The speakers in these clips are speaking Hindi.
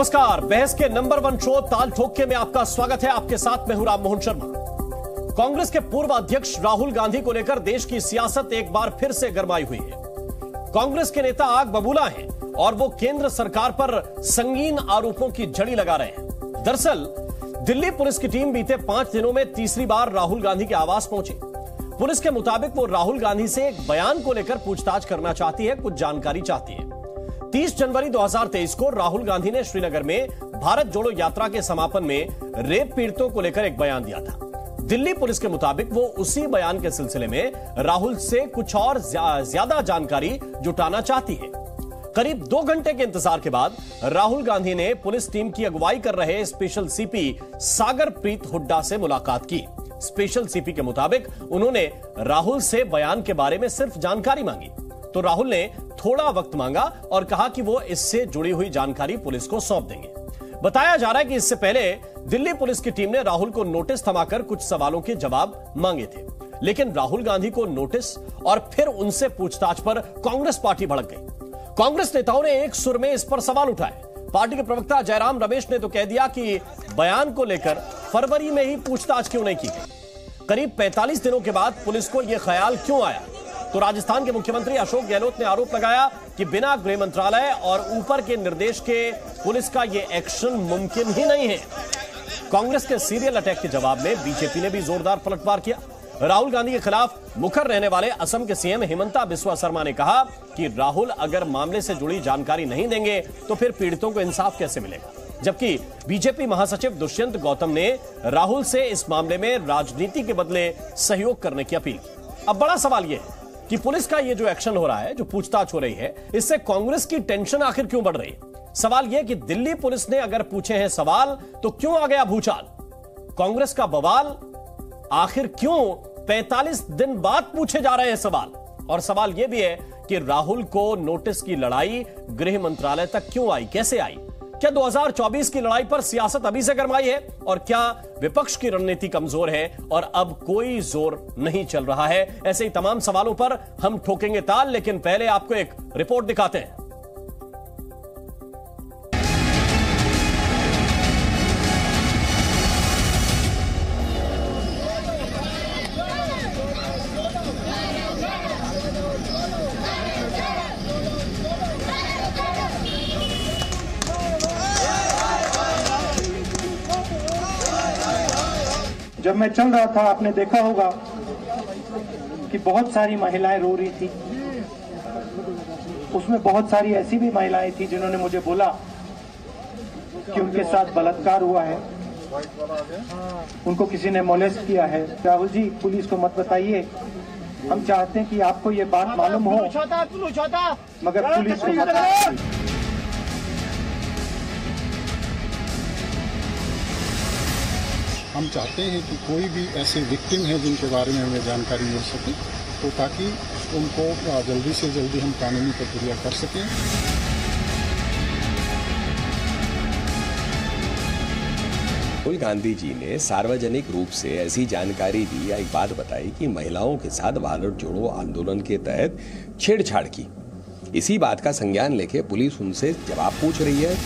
नमस्कार, बहस के नंबर 1 शो ताल ठोके में आपका स्वागत है। आपके साथ मैं हूं राम मोहन शर्मा। कांग्रेस के पूर्व अध्यक्ष राहुल गांधी को लेकर देश की सियासत एक बार फिर से गरमाई हुई है। कांग्रेस के नेता आग बबूला हैं और वो केंद्र सरकार पर संगीन आरोपों की झड़ी लगा रहे हैं। दरअसल दिल्ली पुलिस की टीम बीते 5 दिनों में तीसरी बार राहुल गांधी के आवास पहुंची। पुलिस के मुताबिक वो राहुल गांधी से एक बयान को लेकर पूछताछ करना चाहती है, कुछ जानकारी चाहती है। 30 जनवरी 2023 को राहुल गांधी ने श्रीनगर में भारत जोड़ो यात्रा के समापन में रेप पीड़ितों को लेकर एक बयान दिया था। दिल्ली पुलिस के मुताबिक वो उसी बयान के सिलसिले में राहुल से कुछ और ज्यादा जानकारी जुटाना चाहती है। करीब 2 घंटे के इंतजार के बाद राहुल गांधी ने पुलिस टीम की अगुवाई कर रहे स्पेशल सीपी सागर प्रीत हुड्डा से मुलाकात की। स्पेशल सीपी के मुताबिक उन्होंने राहुल से बयान के बारे में सिर्फ जानकारी मांगी, तो राहुल ने थोड़ा वक्त मांगा और कहा कि वो इससे जुड़ी हुई जानकारी पुलिस को सौंप देंगे। बताया जा रहा है कि इससे पहले दिल्ली पुलिस की टीम ने राहुल को नोटिस थमाकर कुछ सवालों के जवाब मांगे थे, लेकिन राहुल गांधी को नोटिस और फिर उनसे पूछताछ पर कांग्रेस पार्टी भड़क गई। कांग्रेस नेताओं ने एक सुर में इस पर सवाल उठाए। पार्टी के प्रवक्ता जयराम रमेश ने तो कह दिया कि बयान को लेकर फरवरी में ही पूछताछ क्यों नहीं की गई। करीब 45 दिनों के बाद पुलिस को यह ख्याल क्यों आया? तो राजस्थान के मुख्यमंत्री अशोक गहलोत ने आरोप लगाया कि बिना गृह मंत्रालय और ऊपर के निर्देश के पुलिस का यह एक्शन मुमकिन ही नहीं है। कांग्रेस के सीरियल अटैक के जवाब में बीजेपी ने भी जोरदार पलटवार किया। राहुल गांधी के खिलाफ मुखर रहने वाले असम के सीएम हिमंता बिस्वा शर्मा ने कहा कि राहुल अगर मामले से जुड़ी जानकारी नहीं देंगे तो फिर पीड़ितों को इंसाफ कैसे मिलेगा। जबकि बीजेपी महासचिव दुष्यंत गौतम ने राहुल से इस मामले में राजनीति के बदले सहयोग करने की अपील की। अब बड़ा सवाल यह है कि पुलिस का ये जो एक्शन हो रहा है, जो पूछताछ हो रही है, इससे कांग्रेस की टेंशन आखिर क्यों बढ़ रही है? सवाल यह कि दिल्ली पुलिस ने अगर पूछे हैं सवाल तो क्यों आ गया भूचाल? कांग्रेस का बवाल आखिर क्यों 45 दिन बाद पूछे जा रहे हैं सवाल? और सवाल यह भी है कि राहुल को नोटिस की लड़ाई गृह मंत्रालय तक क्यों आई, कैसे आई? क्या 2024 की लड़ाई पर सियासत अभी से गरमाई है? और क्या विपक्ष की रणनीति कमजोर है और अब कोई जोर नहीं चल रहा है? ऐसे ही तमाम सवालों पर हम ठोकेंगे ताल, लेकिन पहले आपको एक रिपोर्ट दिखाते हैं। जब मैं चल रहा था, आपने देखा होगा कि बहुत सारी महिलाएं रो रही थी। उसमें बहुत सारी ऐसी भी महिलाएं थी जिन्होंने मुझे बोला कि उनके साथ बलात्कार हुआ है, उनको किसी ने मोलेस्ट किया है। राहुल जी, पुलिस को मत बताइए, हम चाहते हैं कि आपको ये बात मालूम हो, मगर पुलिस को मत बताइए। हम चाहते हैं कि कोई भी ऐसे विक्टिम है जिनके बारे में हमें जानकारी मिल सके, तो ताकि उनको जल्दी से जल्दी हम कानूनी प्रक्रिया कर सकें। राहुल गांधी जी ने सार्वजनिक रूप से ऐसी जानकारी दी या एक बात बताई कि महिलाओं के साथ भारत जोड़ो आंदोलन के तहत छेड़छाड़ की। इसी बात का संज्ञान लेके पुलिस उनसे जवाब पूछ रही है।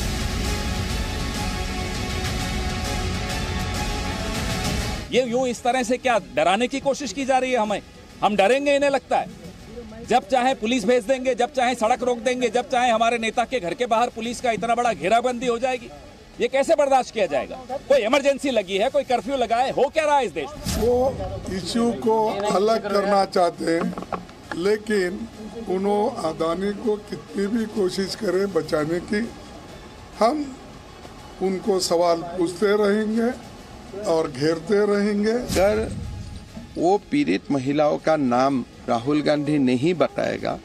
ये यूं इस तरह से क्या डराने की कोशिश की जा रही है हमें? हम डरेंगे? इन्हें लगता है जब चाहे पुलिस भेज देंगे, जब चाहे सड़क रोक देंगे, जब चाहे हमारे नेता के घर के बाहर पुलिस का इतना बड़ा घेराबंदी हो जाएगी। ये कैसे बर्दाश्त किया जाएगा? कोई इमरजेंसी लगी है, कोई कर्फ्यू लगा है, हो क्या रहा है इस देश में? वो इश्यू को अलग करना चाहते हैं, लेकिन उन्होंने अदानी को कितनी भी कोशिश करें बचाने की, हम उनको सवाल पूछते रहेंगे और घेरते रहेंगे। अगर वो पीड़ित महिलाओं का नाम राहुल गांधी नहीं बताएगा,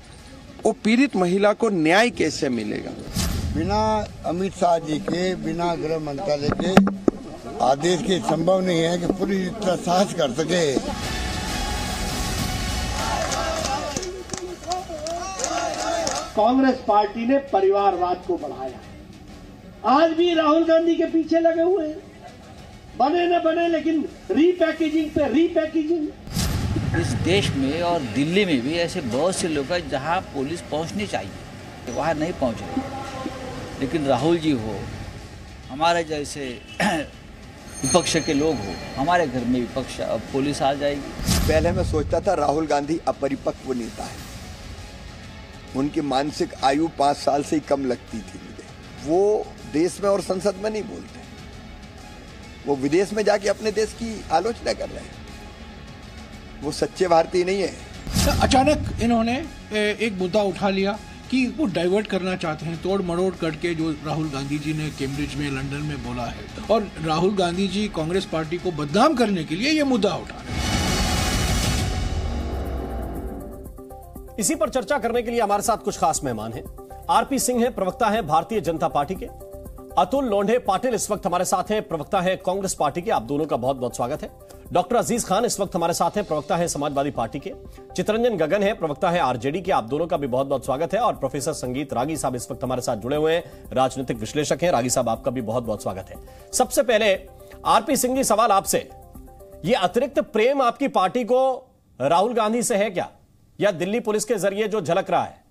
वो पीड़ित महिला को न्याय कैसे मिलेगा? बिना अमित शाह जी के, बिना गृह मंत्रालय के आदेश के संभव नहीं है कि पुलिस इतना साहस कर सके। कांग्रेस पार्टी ने परिवारवाद को बढ़ाया। आज भी राहुल गांधी के पीछे लगे हुए हैं, बने न बने, लेकिन रीपैकेजिंग पे रीपैकेजिंग। इस देश में और दिल्ली में भी ऐसे बहुत से लोग हैं जहां पुलिस पहुंचनी चाहिए, वहां नहीं पहुंच रही। लेकिन राहुल जी हो हमारे जैसे विपक्ष के लोग हो, हमारे घर में विपक्ष, अब पुलिस आ जाएगी। पहले मैं सोचता था राहुल गांधी अपरिपक्व नेता है, उनकी मानसिक आयु 5 साल से ही कम लगती थी मुझे। वो देश में और संसद में नहीं बोलते, वो विदेश में जाके अपने देश की आलोचना कर रहे हैं। वो सच्चे भारतीय नहीं है। अचानक इन्होंने एक मुद्दा उठा लिया कि वो डाइवर्ट करना चाहते हैं, तोड़ मरोड़ करके जो राहुल गांधी जी ने कैम्ब्रिज में, लंदन में बोला है, और राहुल गांधी जी कांग्रेस पार्टी को बदनाम करने के लिए ये मुद्दा उठा रहे हैं। इसी पर चर्चा करने के लिए हमारे साथ कुछ खास मेहमान हैं। आरपी सिंह हैं, प्रवक्ता हैं भारतीय जनता पार्टी के। अतुल लोंढे पाटिल इस वक्त हमारे साथ हैं, प्रवक्ता हैं कांग्रेस पार्टी के। आप दोनों का बहुत बहुत स्वागत है। डॉक्टर अजीज खान इस वक्त हमारे साथ हैं, प्रवक्ता हैं समाजवादी पार्टी के। चितरंजन गगन है, प्रवक्ता है आरजेडी के। आप दोनों का भी बहुत बहुत स्वागत है। और प्रोफेसर संगीत रागी साहब इस वक्त हमारे साथ जुड़े हुए हैं, राजनीतिक विश्लेषक हैं। रागी साहब, आपका भी बहुत बहुत स्वागत है। सबसे पहले आरपी सिंह जी, सवाल आपसे, ये अतिरिक्त प्रेम आपकी पार्टी को राहुल गांधी से है क्या, या दिल्ली पुलिस के जरिए जो झलक रहा है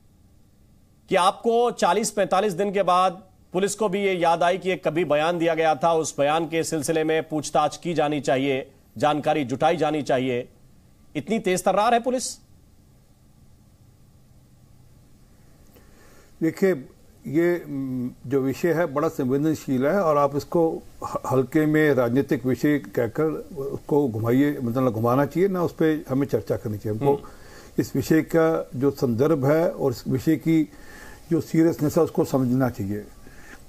कि आपको 40-45 दिन के बाद पुलिस को भी ये याद आई कि एक कभी बयान दिया गया था, उस बयान के सिलसिले में पूछताछ की जानी चाहिए, जानकारी जुटाई जानी चाहिए, इतनी तेज तर्रार है पुलिस? देखिए, ये जो विषय है बड़ा संवेदनशील है और आप इसको हल्के में राजनीतिक विषय कहकर उसको घुमाइए, मतलब घुमाना चाहिए ना, उस पर हमें चर्चा करनी चाहिए। हमको इस विषय का जो संदर्भ है और इस विषय की जो सीरियसनेस है उसको समझना चाहिए।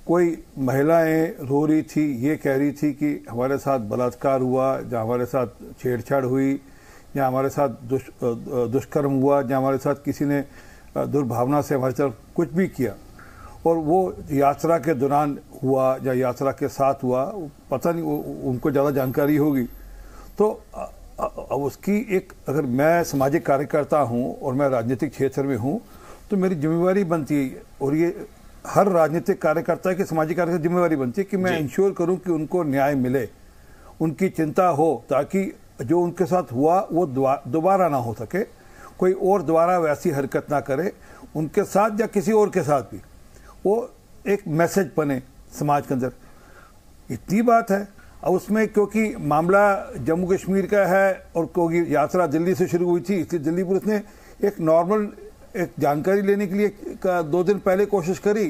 कोई महिलाएं रो रही थी, ये कह रही थी कि हमारे साथ बलात्कार हुआ, या हमारे साथ छेड़छाड़ हुई, या हमारे साथ दुष्कर्म हुआ, या हमारे साथ किसी ने दुर्भावना से हमारे साथ कुछ भी किया, और वो यात्रा के दौरान हुआ या यात्रा के साथ हुआ, पता नहीं, उनको ज़्यादा जानकारी होगी। तो अब उसकी एक, अगर मैं सामाजिक कार्यकर्ता हूँ और मैं राजनीतिक क्षेत्र में हूँ तो मेरी जिम्मेवारी बनती है, और ये हर राजनीतिक कार्यकर्ता की, सामाजिक कार्यकर्ता की जिम्मेवारी बनती है कि मैं इंश्योर करूं कि उनको न्याय मिले, उनकी चिंता हो, ताकि जो उनके साथ हुआ वो दोबारा ना हो सके, कोई और दोबारा वैसी हरकत ना करे उनके साथ या किसी और के साथ भी। वो एक मैसेज बने समाज के अंदर, इतनी बात है। अब उसमें क्योंकि मामला जम्मू कश्मीर का है और क्योंकि यात्रा दिल्ली से शुरू हुई थी, इसलिए दिल्ली पुलिस ने एक नॉर्मल एक जानकारी लेने के लिए 2 दिन पहले कोशिश करी,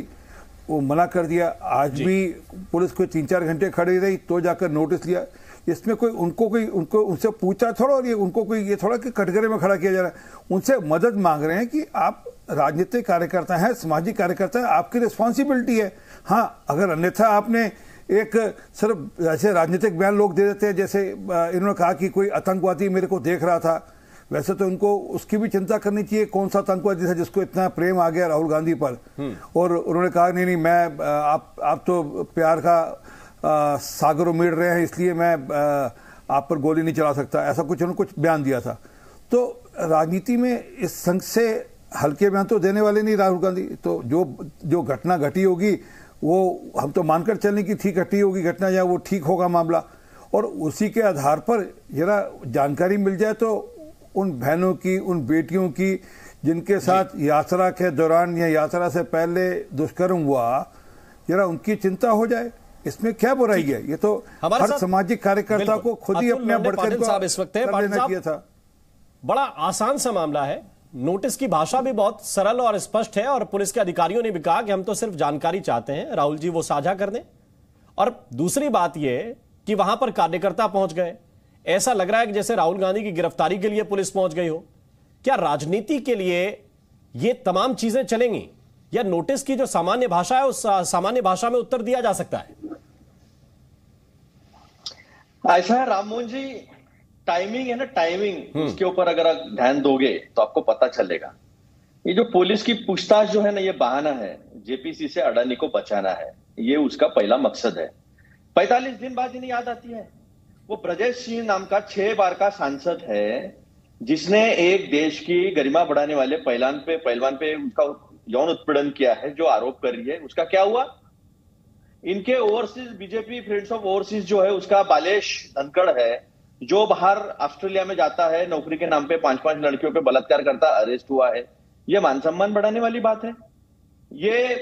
वो मना कर दिया। आज भी पुलिस को 3-4 घंटे खड़ी रही तो जाकर नोटिस लिया। इसमें कोई उनको उनसे पूछा थोड़ा, और ये उनको कोई ये थोड़ा कि कटघरे में खड़ा किया जा रहा है। उनसे मदद मांग रहे हैं कि आप राजनीतिक कार्यकर्ता हैं, सामाजिक कार्यकर्ता हैं, आपकी रिस्पॉन्सिबिलिटी है। हाँ, अगर अन्यथा आपने एक सिर्फ ऐसे राजनीतिक बयान लोग दे देते हैं, जैसे इन्होंने कहा कि कोई आतंकवादी मेरे को देख रहा था, वैसे तो इनको उसकी भी चिंता करनी चाहिए, कौन सा आतंकवादी था जिसको इतना प्रेम आ गया राहुल गांधी पर। और उन्होंने कहा नहीं मैं आप तो प्यार का सागर उमेड़ रहे हैं, इसलिए मैं आप पर गोली नहीं चला सकता, ऐसा कुछ उन्होंने कुछ बयान दिया था। तो राजनीति में इस संघ से हल्के बयान तो देने वाले नहीं राहुल गांधी। तो जो घटना घटी होगी वो हम तो मानकर चलने की ठीक घटी होगी घटना, या वो ठीक होगा मामला, और उसी के आधार पर जरा जानकारी मिल जाए तो उन बहनों की, उन बेटियों की जिनके साथ यात्रा के दौरान या यात्रा से पहले दुष्कर्म हुआ, जरा उनकी चिंता हो जाए। इसमें क्या बुराई है? ये तो हर सामाजिक कार्यकर्ता को खुद ही अपने बढ़कर किया था। बड़ा आसान सा मामला है, नोटिस की भाषा भी बहुत सरल और स्पष्ट है, और पुलिस के अधिकारियों ने भी कहा कि हम तो सिर्फ जानकारी चाहते हैं, राहुल जी वो साझा कर दें। और दूसरी बात यह कि वहां पर कार्यकर्ता पहुंच गए, ऐसा लग रहा है कि जैसे राहुल गांधी की गिरफ्तारी के लिए पुलिस पहुंच गई हो। क्या राजनीति के लिए ये तमाम चीजें चलेंगी, या नोटिस की जो सामान्य भाषा है उस सामान्य भाषा में उत्तर दिया जा सकता है? ऐसा है राममोहन जी, टाइमिंग है ना, टाइमिंग, उसके ऊपर अगर आप ध्यान दोगे तो आपको पता चलेगा। ये जो पुलिस की पूछताछ जो है ना, ये बहाना है, जेपीसी से अडानी को बचाना है, ये उसका पहला मकसद है। 45 दिन बाद इन्हें याद आती है, वो ब्रजेश सिंह नाम का 6 बार का सांसद है, जिसने एक देश की गरिमा बढ़ाने वाले पहलवान पे उसका यौन उत्पीड़न किया है, जो आरोप कर रही है। उसका क्या हुआ? इनके overseas BJP friends of overseas जो है उसका बालेश धनखड़ है, जो बाहर ऑस्ट्रेलिया में जाता है, नौकरी के नाम पे 5-5 लड़कियों पे बलात्कार करता, अरेस्ट हुआ है। ये मान सम्मान बढ़ाने वाली बात है? ये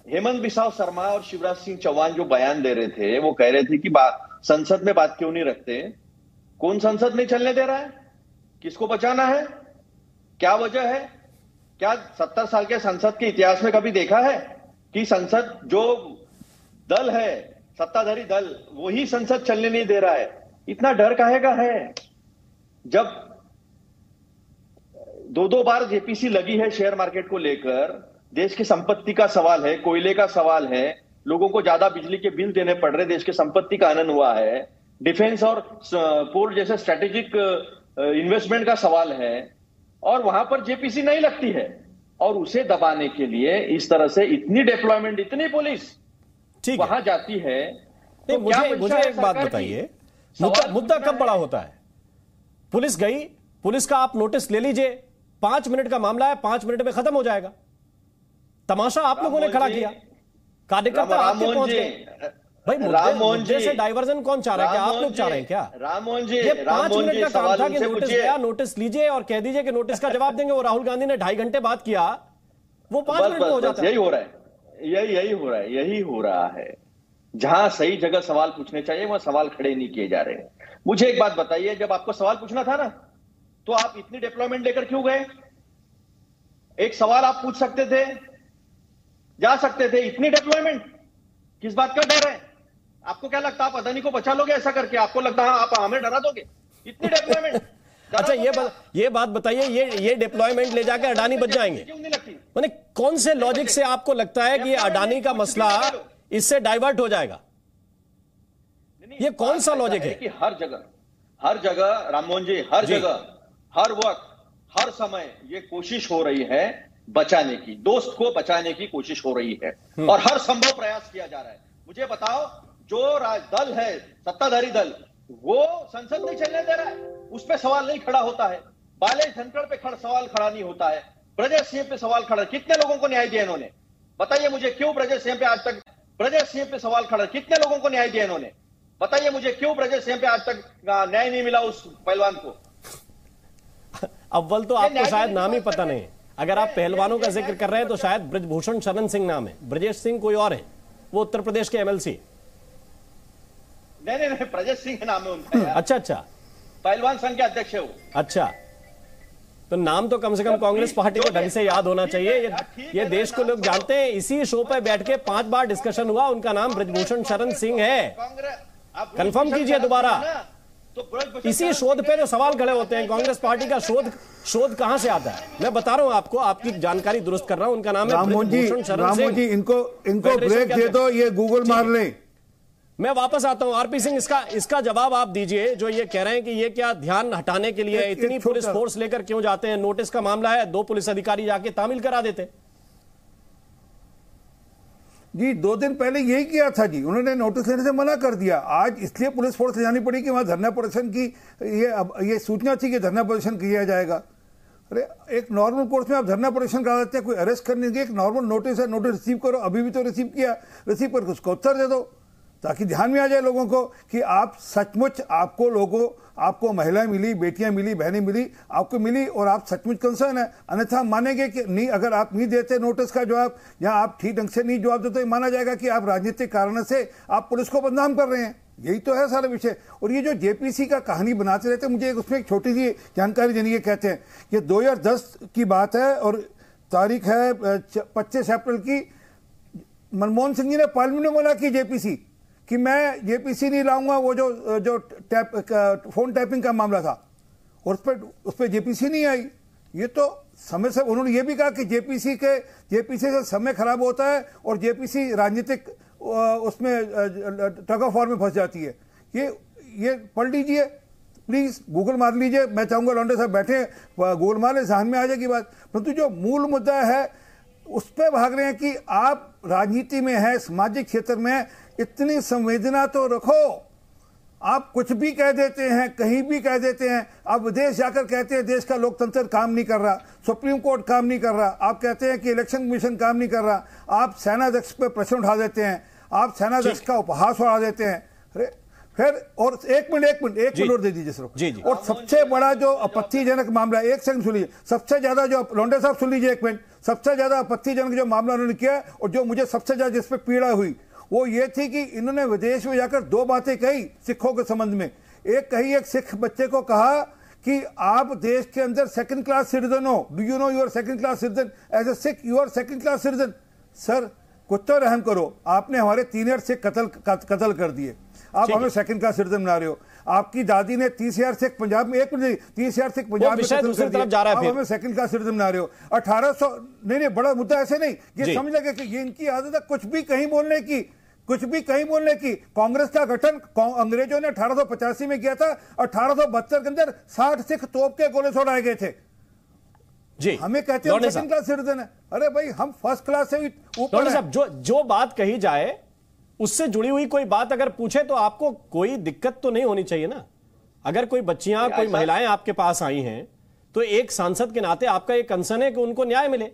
हेमंत बिसाव शर्मा और शिवराज सिंह चौहान जो बयान दे रहे थे, वो कह रहे थे कि संसद में बात क्यों नहीं रखते। कौन संसद नहीं चलने दे रहा है? किसको बचाना है? क्या वजह है? क्या 70 साल के संसद के इतिहास में कभी देखा है कि संसद जो दल है, सत्ताधारी दल, वही संसद चलने नहीं दे रहा है? इतना डर काहे का है? जब दो बार जेपीसी लगी है शेयर मार्केट को लेकर, देश की संपत्ति का सवाल है, कोयले का सवाल है, लोगों को ज्यादा बिजली के बिल देने पड़ रहे, देश की संपत्ति का हनन हुआ है, डिफेंस और पोर्ट जैसे स्ट्रेटेजिक इन्वेस्टमेंट का सवाल है, और वहां पर जेपीसी नहीं लगती है। और उसे दबाने के लिए इस तरह से इतनी डिप्लॉयमेंट, इतनी पुलिस वहां जाती है। तो मुझे एक बात बताइए, मुद्दा कब बड़ा होता है? पुलिस गई, पुलिस का आप नोटिस ले लीजिए, 5 मिनट का मामला है, 5 मिनट में खत्म हो जाएगा। तमाशा आप लोगों ने खड़ा किया, कार्यकर्ता आपके पहुंच गए। भाई मुद्दे से डाइवर्जन कौन चाह रहा है? क्या आप लोग चाह रहे हैं क्या? राममोहन जी, ये 5 मिनट का काम था कि नोटिस गया, नोटिस लीजिए और कह दीजिए कि नोटिस का जवाब देंगे। वो राहुल गांधी ने 2.5 घंटे बात किया, वो 5 मिनट में हो जाता है। यही हो रहा है, यही हो रहा है। जहां सही जगह सवाल पूछने चाहिए वहां सवाल खड़े नहीं किए जा रहे हैं। मुझे एक बात बताइए, जब आपको सवाल पूछना था ना, तो आप इतनी डिप्लॉयमेंट लेकर क्यों गए? एक सवाल आप पूछ सकते थे, जा सकते थे। इतनी डिप्लॉयमेंट किस बात का डर है? आपको क्या लगता है आप अदानी को बचा लोगे ऐसा करके? आपको लगता है आप हमें डरा दोगे? इतनी डिप्लॉयमेंट अच्छा ये बात बताइए, ये डिप्लॉयमेंट ले जाकर अडानी बच जाएंगे? माने कौन से लॉजिक से आपको लगता है कि ये अडानी का मसला इससे डाइवर्ट हो जाएगा? ये कौन सा लॉजिक है? कि हर जगह राममोहन जी, हर जगह, हर वक्त, हर समय ये कोशिश हो रही है बचाने की, दोस्त को बचाने की कोशिश हो रही है, और हर संभव प्रयास किया जा रहा है। मुझे बताओ, जो दल है, सत्ताधारी दल, वो संसद नहीं चलने दे रहा है, उस पर सवाल नहीं खड़ा होता है। बालेश धनखड़ पे सवाल खड़ा नहीं होता है, ब्रजेश सिंह पे सवाल खड़ा। कितने लोगों को न्याय दिया इन्होंने? बताइए मुझे, क्यों ब्रजेश सिंह पे आज तक, ब्रजेश सिंह पे सवाल खड़ा, कितने लोगों को न्याय दिया इन्होंने? बताइए मुझे, क्यों ब्रजेश सिंह पे आज तक न्याय नहीं मिला उस पहलवान को? अव्वल तो आपको शायद नाम ही पता नहीं। अगर आप पहलवानों का जिक्र कर रहे हैं तो शायद ब्रजभूषण शरण सिंह नाम है, ब्रजेश सिंह कोई और है, वो उत्तर प्रदेश के एमएलसी। नहीं, ब्रजेश सिंह नाम है उनका। अच्छा, पहलवान संघ के अध्यक्ष है वो। अच्छा, तो नाम तो कम से कम कांग्रेस पार्टी को ढंग से याद होना चाहिए। ये देश को लोग जानते हैं। इसी शो पर बैठ के 5 बार डिस्कशन हुआ, उनका नाम ब्रजभूषण शरण सिंह है। कंफर्म कीजिए दोबारा। इसी शोध पे जो सवाल खड़े होते हैं, कांग्रेस पार्टी का शोध कहां से आता है? मैं बता रहा हूं आपको, आपकी जानकारी दुरुस्त कर रहा हूं। उनका नाम है ब्रजभूषण शरण सिंह। इनको ब्रेक दे दो, ये गूगल मार लें। मैं वापस आता हूं। आरपी सिंह, इसका जवाब आप दीजिए। जो ये कह रहे हैं कि ये क्या ध्यान हटाने के लिए इतनी पुलिस फोर्स लेकर क्यों जाते हैं? नोटिस का मामला है, 2 पुलिस अधिकारी जाके तामील करा देते। जी 2 दिन पहले यही किया था जी, उन्होंने नोटिस लेने से मना कर दिया। आज इसलिए पुलिस फोर्स ले जानी पड़ी कि वहां धरना प्रदर्शन की ये सूचना थी कि धरना प्रदर्शन किया जाएगा। अरे एक नॉर्मल कोर्स में आप धरना प्रदर्शन करा देते हैं, कोई अरेस्ट करने के, एक नॉर्मल नोटिस है, नोटिस रिसीव करो। अभी भी तो रिसीव किया, रिसीव करके उसको उत्तर दे दो, ताकि ध्यान में आ जाए लोगों को कि आप सचमुच, आपको महिलाएं मिली, बेटियां मिली, बहनें मिली, आपको मिली, और आप सचमुच कंसर्न है। अन्यथा मानेंगे कि नहीं, अगर आप नहीं देते नोटिस का जवाब, या आप ठीक ढंग से नहीं जवाब देते, तो माना जाएगा कि आप राजनीतिक कारण से आप पुलिस को बदनाम कर रहे हैं। यही तो है सारा विषय। और ये जो जेपीसी का कहानी बनाते रहते हैं, मुझे उसमें एक छोटी सी जानकारी देनी है। कहते हैं ये 2010 की बात है और तारीख है 25 अप्रैल की। मनमोहन सिंह जी ने पार्लियामेंट में बोला कि जेपीसी, कि मैं जेपीसी नहीं लाऊंगा, वो जो फोन टैपिंग का मामला था, और उस पर जेपीसी नहीं आई। ये तो समय से उन्होंने ये भी कहा कि जेपीसी से समय खराब होता है और जेपीसी राजनीतिक उसमें टग ऑफ वॉर में फंस जाती है। ये पढ़ लीजिए प्लीज, गूगल मार लीजिए। मैं चाहूंगा लौंडे साहब बैठे, गूगल मार ले, जहन में आ जाएगी बात। परंतु जो मूल मुद्दा है उस पर भाग रहे हैं कि आप राजनीति में है, सामाजिक क्षेत्र में इतनी संवेदना तो रखो। आप कुछ भी कह देते हैं, कहीं भी कह देते हैं। आप विदेश जाकर कहते हैं देश का लोकतंत्र काम नहीं कर रहा, सुप्रीम कोर्ट काम नहीं कर रहा। आप कहते हैं कि इलेक्शन कमीशन काम नहीं कर रहा। आप सेनाध्यक्ष पे प्रश्न उठा देते हैं, आप सेनाध्यक्ष का उपहास उड़ा देते हैं। अरे फिर और एक मिनट और दे दीजिए सर जी जी। और सबसे बड़ा जो आपत्तिजनक मामला, एक सेकंड सुनिए, सबसे ज्यादा जो लोंडे साहब सुन लीजिए एक मिनट, सबसे ज्यादा आपत्तिजनक जो मामला उन्होंने किया और जो मुझे सबसे ज्यादा जिस पे पीड़ा हुई वो ये थी कि इन्होंने विदेश में जाकर दो बातें कही सिखों के संबंध में। एक कही, एक सिख बच्चे को कहा कि आप देश के अंदर सेकंड क्लास सिटीजन हो, do you know you are second class citizen, as a Sikh you are second class citizen. Sir कुछ तो रहम करो, आपने हमारे 3 सिख कत्ल कर दिए, आप हमें सेकंड क्लास सिटीजन बना रहे हो। आपकी दादी ने 30,000 सिख पंजाब में, 30,000 सिख पंजाब में कत्ल कर दिए, आप हमें सेकंड क्लास सिटीजन बना रहे हो। 1800 नहीं, बड़ा मुद्दा ऐसे नहीं, ये समझ लगे कि ये इनकी आदत है कुछ भी कहीं बोलने की, कुछ भी कहीं बोलने की। कांग्रेस का गठन अंग्रेजों ने 1885 में किया था, 1872 के अंदर 60 सिख तोप के गोले छोड़ाए गए थे जी। हमें कहते हैं सेकंड क्लास सिटीजन है, अरे भाई हम फर्स्ट क्लास से ऊपर साहब। जो बात कही जाए उससे जुड़ी हुई कोई बात अगर पूछे तो आपको कोई दिक्कत तो नहीं होनी चाहिए ना। अगर कोई बच्चियां, कोई महिलाएं आपके पास आई हैं तो एक सांसद के नाते आपका एक कंसर्न है कि उनको न्याय मिले।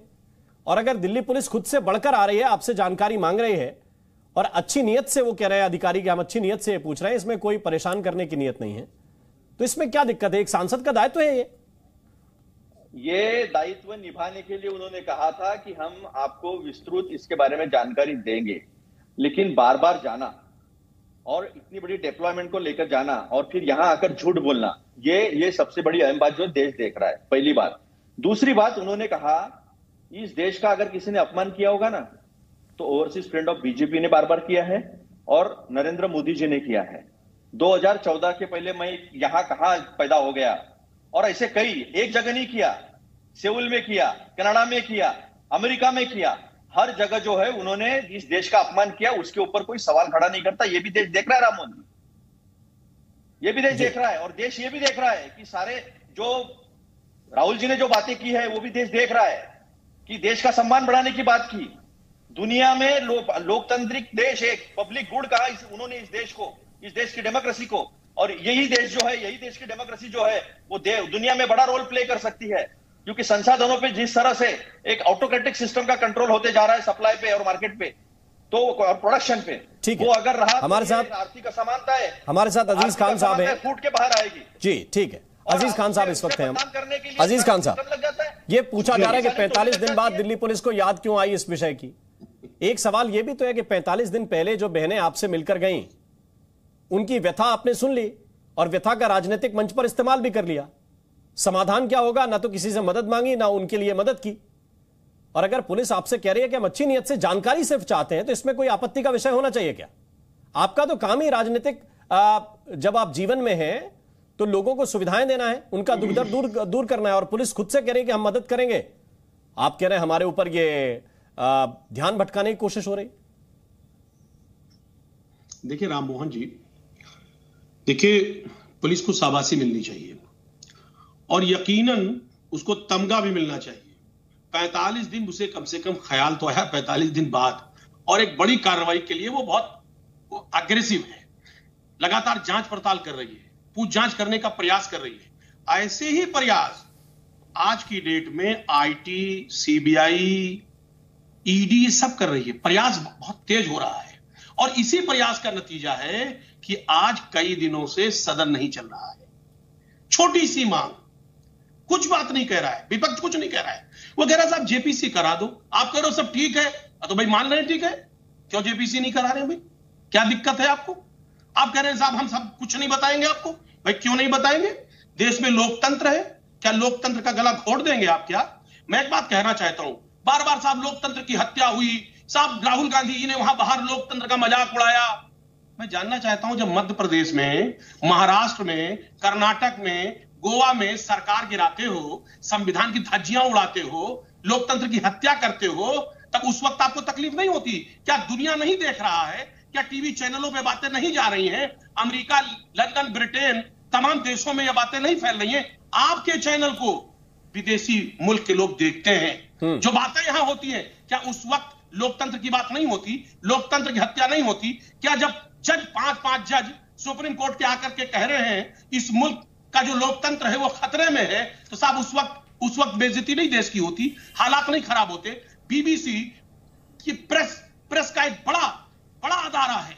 और अगर दिल्ली पुलिस खुद से बढ़कर आ रही है, आपसे जानकारी मांग रही है और अच्छी नीयत से वो कह रहे हैं अधिकारी कि हम अच्छी नीयत से पूछ रहे हैं, इसमें कोई परेशान करने की नीयत नहीं है, तो इसमें क्या दिक्कत है? एक सांसद का दायित्व है ये दायित्व निभाने के लिए उन्होंने कहा था कि हम आपको विस्तृत इसके बारे में जानकारी देंगे, लेकिन बार बार जाना और इतनी बड़ी डिप्लॉयमेंट को लेकर जाना और फिर यहां आकर झूठ बोलना, ये सबसे बड़ी अहम बात जो देश देख रहा है, पहली बात। दूसरी बात, उन्होंने कहा इस देश का अगर किसी ने अपमान किया होगा ना तो ओवरसीज फ्रेंड ऑफ बीजेपी ने बार बार किया है और नरेंद्र मोदी जी ने किया है। 2014 के पहले मैं यहां कहां पैदा हो गया और ऐसे कई, एक जगह नहीं किया, सेउल में किया, कनाडा में किया, अमेरिका में किया, हर जगह जो है उन्होंने इस देश का अपमान किया, उसके ऊपर कोई सवाल खड़ा नहीं करता। ये भी देश देख रहा है राममोहन जी, ये भी देश देख रहा है और देश ये भी देख रहा है कि सारे जो राहुल जी ने जो बातें की है वो भी देश देख रहा है कि देश का सम्मान बढ़ाने की बात की। दुनिया में लोकतांत्रिक देश, एक पब्लिक गुड कहा उन्होंने इस देश को, इस देश की डेमोक्रेसी को, और यही देश जो है, यही देश की डेमोक्रेसी जो है वो दुनिया में बड़ा रोल प्ले कर सकती है, क्योंकि संसाधनों पे जिस तरह से एक ऑटोक्रेटिक सिस्टम का कंट्रोल होते जा रहा है सप्लाई पे और मार्केट पे तो और प्रोडक्शन पे, ठीक वो अगर रहा हमारे तो साथ आर्थिक असमानता है, हमारे साथ अजीज खान साहब हैं, फूट के बाहर आएगी जी। ठीक है, अजीज खान साहब इस वक्त हैं। अजीज खान साहब, ये पूछा जा रहा है कि 45 दिन बाद दिल्ली पुलिस को याद क्यों आई इस विषय की। एक सवाल यह भी तो है कि 45 दिन पहले जो बहनें आपसे मिलकर गईं उनकी व्यथा आपने सुन ली और व्यथा का राजनीतिक मंच पर इस्तेमाल भी कर लिया। समाधान क्या होगा? ना तो किसी से मदद मांगी, ना उनके लिए मदद की। और अगर पुलिस आपसे कह रही है कि हम अच्छी नीयत से जानकारी सिर्फ चाहते हैं तो इसमें कोई आपत्ति का विषय होना चाहिए क्या? आपका तो काम ही राजनीतिक, जब आप जीवन में हैं तो लोगों को सुविधाएं देना है, उनका दुख दर्द दूर करना है, और पुलिस खुद से कह रही है कि हम मदद करेंगे, आप कह रहे हैं हमारे ऊपर ये ध्यान भटकाने की कोशिश हो रही। देखिए राममोहन जी, देखिए पुलिस को शाबाशी मिलनी चाहिए और यकीनन उसको तमगा भी मिलना चाहिए। 45 दिन उसे कम से कम ख्याल तो आया 45 दिन बाद, और एक बड़ी कार्रवाई के लिए वो बहुत अग्रेसिव है, लगातार जांच पड़ताल कर रही है, पूछ जांच करने का प्रयास कर रही है। ऐसे ही प्रयास आज की डेट में आईटी, सीबीआई, ईडी सब कर रही है, प्रयास बहुत तेज हो रहा है और इसी प्रयास का नतीजा है कि आज कई दिनों से सदन नहीं चल रहा है। छोटी सी मांग, कुछ बात नहीं कह रहा है, विपक्ष कुछ नहीं कह रहा है, वो कह रहा है साहब जेपीसी करा दो, आप कह रहे हो सब ठीक है, तो भाई मान रहे हैं ठीक है, क्यों जेपीसी नहीं करा रहे भाई? क्या दिक्कत है आपको? आप कह रहे हैं साहब हम सब कुछ नहीं बताएंगे आपको, भाई क्यों नहीं बताएंगे? देश में लोकतंत्र है, क्या लोकतंत्र का गला घोट देंगे आप क्या? मैं एक बात कहना चाहता हूं, बार बार साहब लोकतंत्र की हत्या हुई, साहब राहुल गांधी जी ने वहां बाहर लोकतंत्र का मजाक उड़ाया। मैं जानना चाहता हूं, जब मध्य प्रदेश में, महाराष्ट्र में, कर्नाटक में, गोवा में सरकार गिराते हो, संविधान की धज्जियां उड़ाते हो, लोकतंत्र की हत्या करते हो, तब उस वक्त आपको तकलीफ नहीं होती? क्या दुनिया नहीं देख रहा है? क्या टीवी चैनलों पे बातें नहीं जा रही हैं? अमेरिका, लंदन, ब्रिटेन, तमाम देशों में ये बातें नहीं फैल रही हैं? आपके चैनल को विदेशी मुल्क के लोग देखते हैं। जो बातें यहां होती हैं, क्या उस वक्त लोकतंत्र की बात नहीं होती? लोकतंत्र की हत्या नहीं होती? क्या जब जज, पांच जज सुप्रीम कोर्ट के आकर के कह रहे हैं इस मुल्क का जो लोकतंत्र है वो खतरे में है, तो साहब उस वक्त बेइज्जती नहीं देश की होती, हालात नहीं खराब होते? बीबीसी की प्रेस का एक बड़ा अदारा है,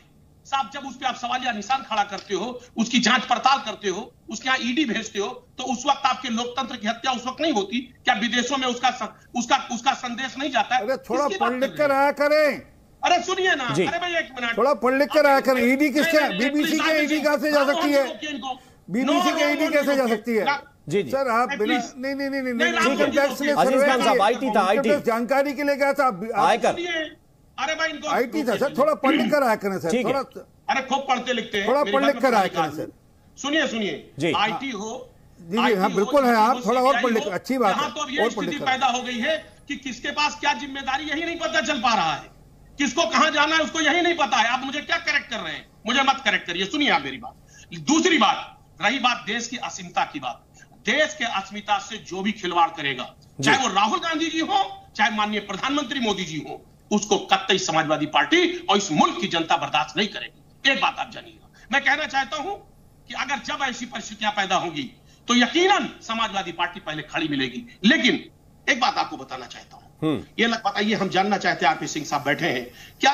साहब जब उस पर आप सवालिया निशान खड़ा करते हो, उसकी जांच पड़ताल करते हो, उसके यहाँ ईडी भेजते हो, तो उस वक्त आपके लोकतंत्र की हत्या उस वक्त नहीं होती क्या? विदेशों में उसका संदेश नहीं जाता है? अरे थोड़ा पढ़ लिख कर आया करें। अरे सुनिए ना, अरे भाई एक मिनट, थोड़ा पढ़ लिख कर आया करें। ईडी किसके? बीबीसी के ईडी कहां से जा सकती है? बीबीसी के ईडी कैसे जा सकती है? जी सर, आप बिना नहीं टैक्स जानकारी के लिए गया था आयकर। अरे भाई इनको आईटी था सर, थोड़ा पढ़ लिख कर आया करें सर, थोड़ा। अरे खूब पढ़ते लिखते हैं, थोड़ा पढ़ लिख कर आया करें सर। सुनिए आईटी हो, जी हाँ बिल्कुल है, आप थोड़ा और पढ़ लिख, अच्छी बात है। तो अब ये स्थिति पैदा हो गई है कि किसके पास क्या जिम्मेदारी यही नहीं पता चल पा रहा है, किसको कहां जाना है उसको यही नहीं पता है। आप मुझे क्या करेक्ट कर रहे हैं? मुझे मत करेक्ट करिए, सुनिए आप मेरी बात। दूसरी बात, रही बात देश की अस्मिता की बात, देश के अस्मिता से जो भी खिलवाड़ करेगा, चाहे वो राहुल गांधी जी हो, चाहे माननीय प्रधानमंत्री मोदी जी हो, उसको कतई समाजवादी पार्टी और इस मुल्क की जनता बर्दाश्त नहीं करेगी। एक बात आप जानिएगा, मैं कहना चाहता हूं कि अगर जब ऐसी परिस्थितियां पैदा होंगी तो यकीनन समाजवादी पार्टी पहले खड़ी मिलेगी। लेकिन एक बात आपको बताना चाहता हूं, ये बताइए, हम जानना चाहते हैं, आरपी सिंह साहब बैठे हैं, क्या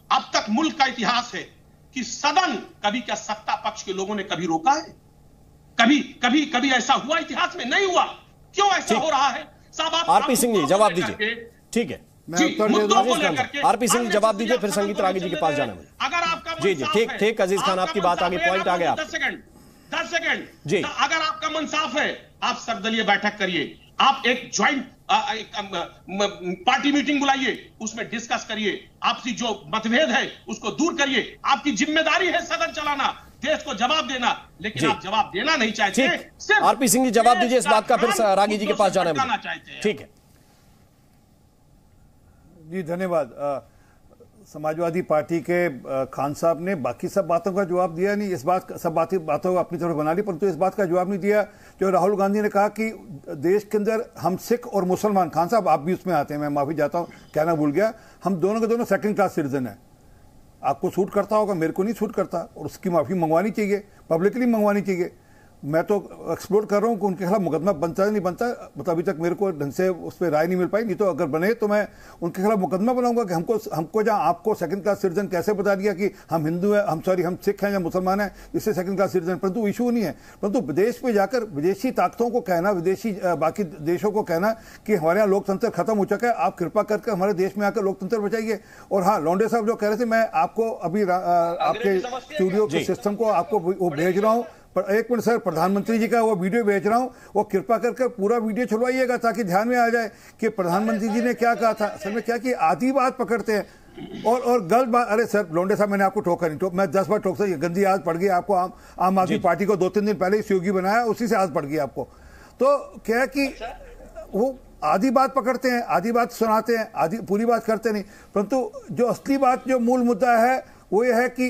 अब तक मुल्क का इतिहास है कि सदन कभी क्या सत्ता पक्ष के लोगों ने कभी रोका है? कभी ऐसा हुआ इतिहास में? नहीं हुआ। क्यों ऐसा हो रहा है? साहब आरपी सिंह जी जवाब दीजिए। ठीक है, आरपी सिंह जवाब दीजिए, फिर संगीत रागी जी के पास जाना है। अगर आपका जी ठीक, अजीज खान आपकी बात आगे, पॉइंट आ गया। 10 सेकंड जी। अगर आपका मन साफ है, आप सर्वदलीय बैठक करिए, आप एक ज्वाइंट पार्टी मीटिंग बुलाइए, उसमें डिस्कस करिए, आपसी जो मतभेद है उसको दूर करिए। आपकी जिम्मेदारी है सदन चलाना, देश को जवाब देना, लेकिन आप जवाब देना नहीं चाहते। आरपी सिंह जी जवाब दीजिए इस बात का, फिर रागी जी के पास जाना है। ठीक है जी, धन्यवाद। समाजवादी पार्टी के खान साहब ने बाकी सब बातों का जवाब दिया नहीं, इस बात सब बातों को अपनी तरफ बना ली, परंतु इस बात का जवाब नहीं दिया जो राहुल गांधी ने कहा कि देश के अंदर हम सिख और मुसलमान, खान साहब आप भी उसमें आते हैं, मैं माफी चाहता हूं कहना भूल गया, हम दोनों के दोनों सेकंड क्लास सिटीजन है। आपको सूट करता होगा, मेरे को नहीं सूट करता, और उसकी माफी मंगवानी चाहिए, पब्लिकली मंगवानी चाहिए। मैं तो एक्सप्लोर कर रहा हूं कि उनके खिलाफ मुकदमा बनता है नहीं बनता, मतलब अभी तक मेरे को ढंग से उस पर राय नहीं मिल पाई, नहीं तो अगर बने तो मैं उनके खिलाफ मुकदमा बनाऊंगा कि हमको जहां आपको सेकंड क्लास सिटीजन कैसे बता दिया कि हम हिंदू है, हम सिख हैं या मुसलमान हैं, इससे सेकंड क्लास सिटीजन, परंतु इशू नहीं है। परंतु विदेश में जाकर विदेशी ताकतों को कहना, विदेशी बाकी देशों को कहना कि हमारे यहाँ लोकतंत्र खत्म हो चुका है, आप कृपा करके हमारे देश में आकर लोकतंत्र बचाइए। और हाँ, लौंडे साहब जो कह रहे थे, मैं आपको अभी आपके स्टूडियो के सिस्टम को आपको वो भेज रहा हूँ, पर एक मिनट सर, प्रधानमंत्री जी का वो वीडियो भेज रहा हूं, वो कृपा करके पूरा वीडियो छुड़वाइएगा ताकि ध्यान में आ जाए कि प्रधानमंत्री जी ने क्या कहा था। असल में क्या कि आधी बात पकड़ते हैं और गलत बात। अरे सर लोंडे साहब, मैंने आपको टोका नहीं, मैं 10 बार टोक सकता, गंदी आदत पड़ गई आपको। आम आदमी पार्टी को 2-3 दिन पहले ही सहयोगी बनाया, उसी से आदत पड़ गई आपको। तो क्या कि वो आधी बात पकड़ते हैं, आधी बात सुनाते हैं, आधी पूरी बात करते नहीं। परंतु जो असली बात, जो मूल मुद्दा है वो ये है कि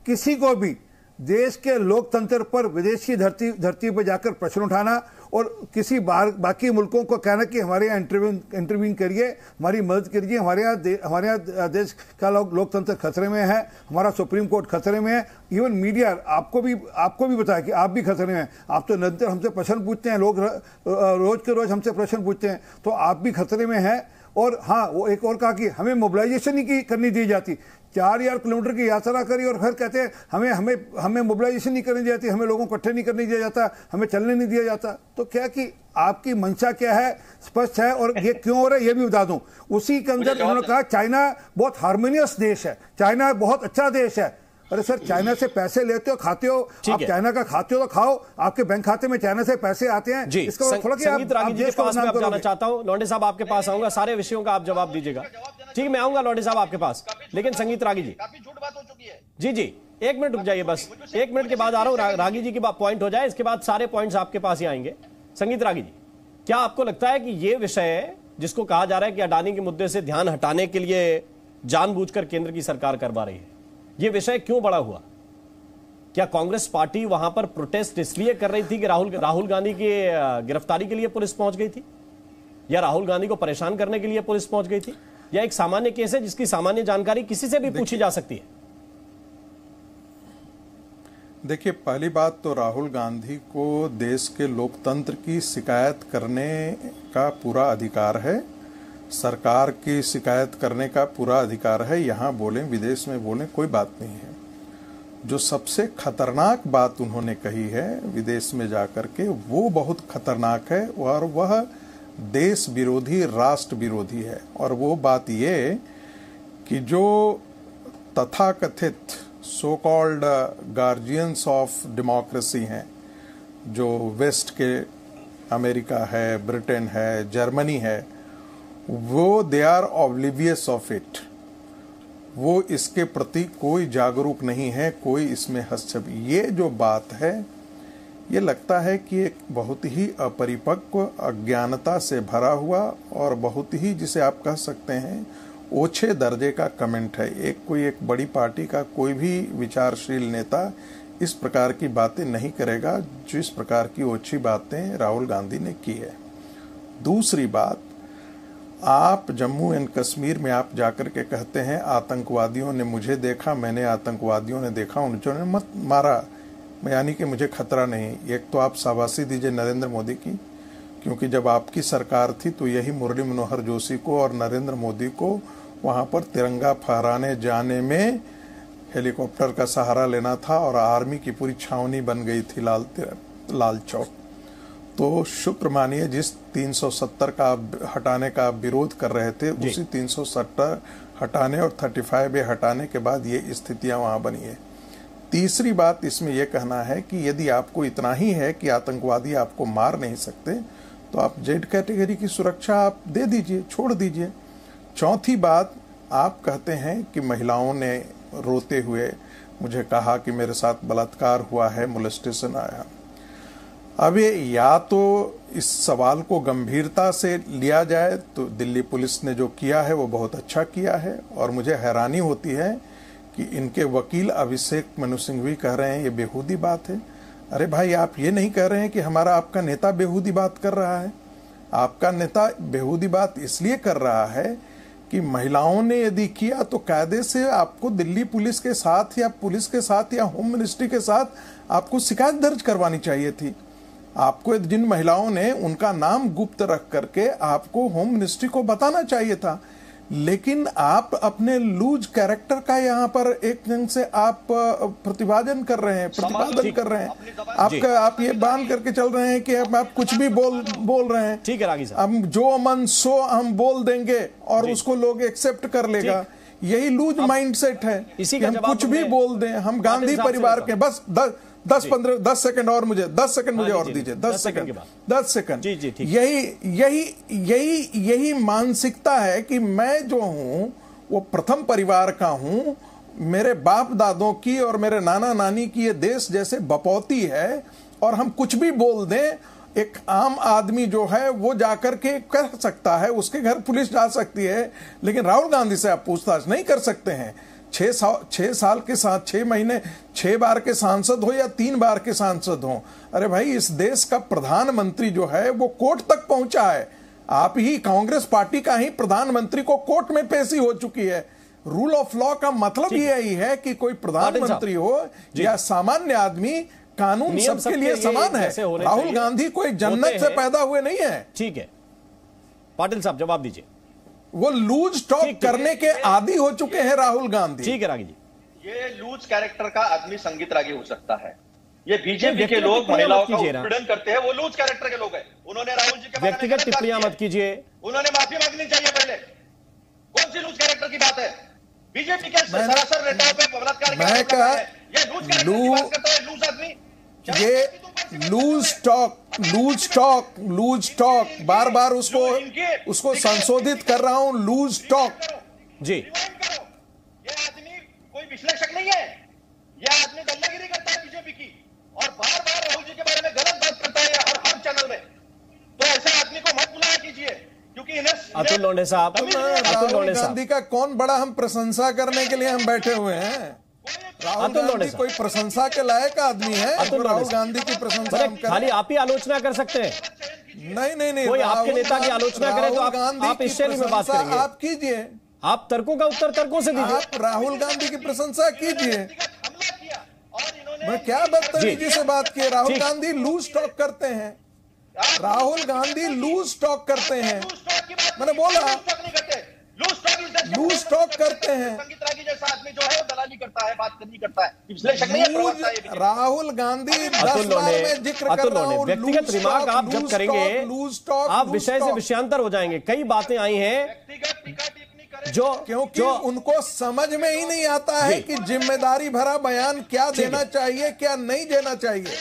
किसी को भी देश के लोकतंत्र पर विदेशी धरती पर जाकर प्रश्न उठाना और किसी बाकी मुल्कों को कहना कि हमारे यहाँ इंटरवीन करिए, हमारी मदद करिए, हमारे यहाँ देश का लोकतंत्र खतरे में है, हमारा सुप्रीम कोर्ट खतरे में है, इवन मीडिया आपको भी बताया कि आप भी खतरे में हैं। आप तो निरंतर हमसे प्रश्न पूछते हैं, लोग रोज के रोज हमसे प्रश्न पूछते हैं, तो आप भी खतरे में हैं। और हाँ, वो एक और कहा कि हमें मोबिलाइजेशन नहीं करनी दी जाती, 4000 किलोमीटर की यात्रा करी और फिर कहते हैं हमें मोबिलाइजेशन नहीं करनी दी जाती, हमें लोगों को इकट्ठे नहीं करने दिया जाता, हमें चलने नहीं दिया जाता। तो क्या कि आपकी मंशा क्या है स्पष्ट है, और ये क्यों हो रहा है ये भी बता दूं। उसी के अंदर उन्होंने कहा चाइना बहुत हार्मोनियस देश है, चाइना बहुत अच्छा देश है। अरे सर, चाइना से पैसे लेते हो, खाते हो, आप चाइना का खाते हो तो खाओ, आपके बैंक खाते में चाइना से पैसे आते हैं। इसका थोड़ा संगीत रागी जी के पास मैं जाना चाहता हूं। लौंडे साहब आपके पास आऊंगा, सारे विषयों का आप जवाब दीजिएगा। ठीक, मैं आऊंगा लौंडे साहब आपके पास, लेकिन संगीत रागी जी जी 1 मिनट रुक जाइए, बस 1 मिनट के बाद आ रहा हूं। रागी जी की बात पॉइंट हो जाए, इसके बाद सारे पॉइंट्स आपके पास ही आएंगे। संगीत रागी जी, क्या आपको लगता है कि ये विषय जिसको कहा जा रहा है कि अडानी के मुद्दे से ध्यान हटाने के लिए जानबूझकर केंद्र की सरकार करवा रही है, ये विषय क्यों बड़ा हुआ? क्या कांग्रेस पार्टी वहां पर प्रोटेस्ट इसलिए कर रही थी कि राहुल गांधी की गिरफ्तारी के लिए पुलिस पहुंच गई थी, या राहुल गांधी को परेशान करने के लिए पुलिस पहुंच गई थी, या एक सामान्य केस है जिसकी सामान्य जानकारी किसी से भी पूछी जा सकती है? देखिए, पहली बात तो राहुल गांधी को देश के लोकतंत्र की शिकायत करने का पूरा अधिकार है, सरकार की शिकायत करने का पूरा अधिकार है। यहां बोलें, विदेश में बोलें, कोई बात नहीं है। जो सबसे खतरनाक बात उन्होंने कही है विदेश में जाकर के, वो बहुत खतरनाक है और वह देश विरोधी, राष्ट्र विरोधी है। और वो बात ये कि जो तथाकथित so called guardians of democracy हैं, जो वेस्ट के अमेरिका है, ब्रिटेन है, जर्मनी है, वो they are oblivious of it. वो इसके प्रति कोई जागरूक नहीं है, कोई इसमें हस्तक्षेप। ये जो बात है, ये लगता है कि एक बहुत ही अपरिपक्व, अज्ञानता से भरा हुआ और बहुत ही, जिसे आप कह सकते हैं, ओछे दर्जे का कमेंट है। एक बड़ी पार्टी का कोई भी विचारशील नेता इस प्रकार की बातें नहीं करेगा जिस प्रकार की ओछी बातें राहुल गांधी ने की है। दूसरी बात, आप जम्मू एंड कश्मीर में आप जाकर के कहते हैं आतंकवादियों ने मुझे देखा, मैंने आतंकवादियों ने देखा, उन्होंने मत मारा, यानी कि मुझे खतरा नहीं। एक तो आप शाबाशी दीजिए नरेंद्र मोदी की, क्योंकि जब आपकी सरकार थी तो यही मुरली मनोहर जोशी को और नरेंद्र मोदी को वहां पर तिरंगा फहराने जाने में हेलीकॉप्टर का सहारा लेना था और आर्मी की पूरी छावनी बन गई थी लाल चौक। तो शुक्र मानिए, जिस 370 का हटाने का विरोध कर रहे थे, उसी 370 हटाने और 35A हटाने के बाद ये स्थितियां वहां बनी है। तीसरी बात इसमें यह कहना है कि यदि आपको इतना ही है कि आतंकवादी आपको मार नहीं सकते, तो आप जेड कैटेगरी की सुरक्षा आप दे दीजिए, छोड़ दीजिए। चौथी बात, आप कहते हैं कि महिलाओं ने रोते हुए मुझे कहा कि मेरे साथ बलात्कार हुआ है, मोलेस्टेशन आया। अब ये या तो इस सवाल को गंभीरता से लिया जाए तो दिल्ली पुलिस ने जो किया है वो बहुत अच्छा किया है, और मुझे हैरानी होती है कि इनके वकील अभिषेक मनु सिंघवी कह रहे हैं ये बेहूदी बात है। अरे भाई, आप ये नहीं कह रहे हैं कि हमारा आपका नेता बेहूदी बात कर रहा है। आपका नेता बेहूदी बात इसलिए कर रहा है कि महिलाओं ने यदि किया तो कायदे से आपको दिल्ली पुलिस के साथ या पुलिस के साथ या होम मिनिस्ट्री के साथ आपको शिकायत दर्ज करवानी चाहिए थी। आपको जिन महिलाओं ने उनका नाम गुप्त रख करके आपको होम मिनिस्ट्री को बताना चाहिए था, लेकिन आप अपने लूज कैरेक्टर का यहाँ पर एक ढंग से आप प्रतिपादन कर रहे हैं, प्रतिपादन कर रहे हैं। आप ये बांध करके चल रहे हैं कि आप कुछ भी बोल रहे हैं। ठीक है रागी साहब, हम जो मन सो हम बोल देंगे और उसको लोग एक्सेप्ट कर लेगा। यही लूज माइंडसेट है कि हम कुछ भी बोल दें। हम गांधी परिवार के, बस 10 सेकंड और मुझे 10 सेकंड मुझे और दीजिए, 10 सेकंड। यही मानसिकता है कि मैं जो हूं वो प्रथम परिवार का हूं, मेरे बाप दादों की और मेरे नाना नानी की ये देश जैसे बपौती है, और हम कुछ भी बोल दें, एक आम आदमी जो है वो जाकर के कह सकता है, उसके घर पुलिस जा सकती है, लेकिन राहुल गांधी से आप पूछताछ नहीं कर सकते हैं। 6 साल के साथ 6 महीने 6 बार के सांसद हो या 3 बार के सांसद हो। अरे भाई, इस देश का प्रधानमंत्री जो है वो कोर्ट तक पहुंचा है। आप ही कांग्रेस पार्टी का ही प्रधानमंत्री को कोर्ट में पेशी हो चुकी है। रूल ऑफ लॉ का मतलब यही है कि कोई प्रधानमंत्री हो या सामान्य आदमी, कानून सबके लिए समान है। राहुल गांधी कोई जन्नत से पैदा हुए नहीं है। ठीक है पाटिल साहब, जवाब दीजिए। वो लूज टॉक करने के आदी हो चुके हैं राहुल गांधी। ठीक है रागी जी, ये लूज कैरेक्टर का आदमी संगीत रागी हो सकता है। ये बीजेपी के लोग महिलाओं का उत्पीड़न करते हैं, वो लूज कैरेक्टर के लोग हैं। उन्होंने राहुल जी के व्यक्तिगत टिप्पणियां मत कीजिए। उन्होंने माफी मांगनी चाहिए पहले। कौन सी लूज कैरेक्टर की बात है? बीजेपी के सरासर नेताओं पे बलात्कार मैं ये लूज कैरेक्टर की बात करता है लूज आदमी। ये लूज टॉक बार बार उसको संशोधित कर रहा हूं। लूज टॉक जी, ये आदमी कोई विश्लेषक नहीं है। ये आदमी दल्लागिरी करता है बीजेपी की, और बार बार राहुल जी के बारे में गलत बात करता है हर चैनल में। तो ऐसे आदमी को मत बुलाया कीजिए, क्योंकि अतुल लोंढे साहब, राहुल गांधी का कौन बड़ा हम प्रशंसा करने के लिए हम बैठे हुए हैं। राहुल गांधी कोई प्रशंसा के लायक आदमी है? राहुल गांधी की प्रशंसा खाली आप ही आलोचना कर सकते हैं। नहीं, कोई आपके नेता की आलोचना करे तो आप इस शैली में बात करेंगे। आप कीजिए, आप तर्कों का उत्तर तर्कों से दीजिए। आप राहुल गांधी की प्रशंसा कीजिए। मैं क्या बदतमीजी से बात की? राहुल गांधी लूज टॉक करते हैं। राहुल गांधी लूज टॉक करते हैं। मैंने बोला लूज टॉक लूज टॉक करते हैं। संगीत रागी जैसा आदमी जो है वो दलाली करता है, बात नहीं करता है, विश्लेषक नहीं है। राहुल गांधी 10 बार में जिक्र कर रहा हूं, व्यक्तिगत रिमार्क आप जब करेंगे आप विषय से विषयांतर हो जाएंगे। कई बातें आई हैं क्योंकि उनको समझ में ही नहीं आता है कि जिम्मेदारी भरा बयान क्या देना चाहिए, क्या नहीं देना चाहिए,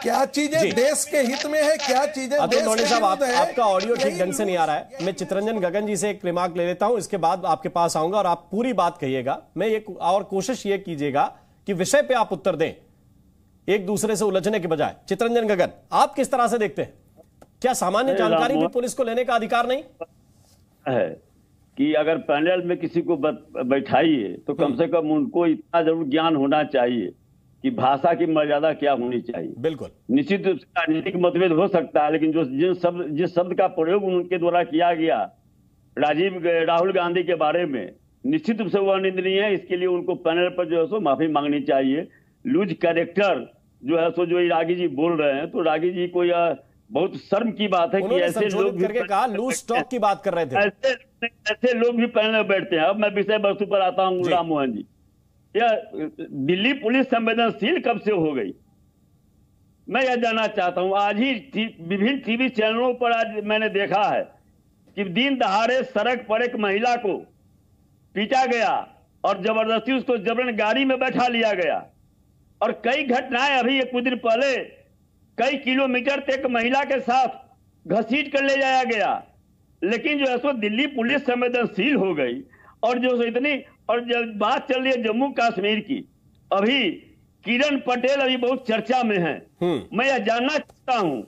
क्या चीजें देश के हित में है, क्या चीजें अतुल लोने साहब आपका ऑडियो ठीक ढंग से नहीं आ रहा है। मैं चितरंजन गगन जी से एक रिमार्क ले लेता हूं, इसके बाद आपके पास आऊंगा और आप पूरी बात कहिएगा। मैं ये और कोशिश ये कीजिएगा कि विषय पे आप उत्तर दें, एक दूसरे से उलझने के बजाय। चितरंजन गगन, आप किस तरह से देखते हैं? क्या सामान्य जानकारी भी पुलिस को लेने का अधिकार नहीं है कि अगर पैनल में किसी को बैठाइए तो कम से कम उनको इतना जरूर ज्ञान होना चाहिए कि भाषा की मर्यादा क्या होनी चाहिए। बिल्कुल, निश्चित रूप से राजनीतिक मतभेद हो सकता है, लेकिन जिस शब्द का प्रयोग उनके द्वारा किया गया राहुल गांधी के बारे में, निश्चित रूप से वह निंदनीय है। इसके लिए उनको पैनल पर जो है सो माफी मांगनी चाहिए। लूज कैरेक्टर जो है सो जो रागी जी बोल रहे हैं, तो रागी जी को यह बहुत शर्म की बात है कि ऐसे लोग करके कहा लूज टॉक की बात कर रहे थे। ऐसे लोग भी पैनल में बैठते हैं। अब मैं विषय वस्तु पर आता हूँ। राम मोहन जी, यह दिल्ली पुलिस संवेदनशील कब से हो गई, मैं यह जानना चाहता हूं। आज ही विभिन्न टीवी चैनलों पर आज मैंने देखा है कि दिन दहाड़े सड़क पर एक महिला को पीटा गया और जबरदस्ती उसको जबरन गाड़ी में बैठा लिया गया, और कई घटनाएं अभी कुछ दिन पहले कई किलोमीटर तक महिला के साथ घसीट कर ले जाया गया। लेकिन जो है सो दिल्ली पुलिस संवेदनशील हो गई, और जो इतनी, और जब बात चल रही है जम्मू कश्मीर की, अभी किरण पटेल अभी बहुत चर्चा में है। मैं यह जानना चाहता हूं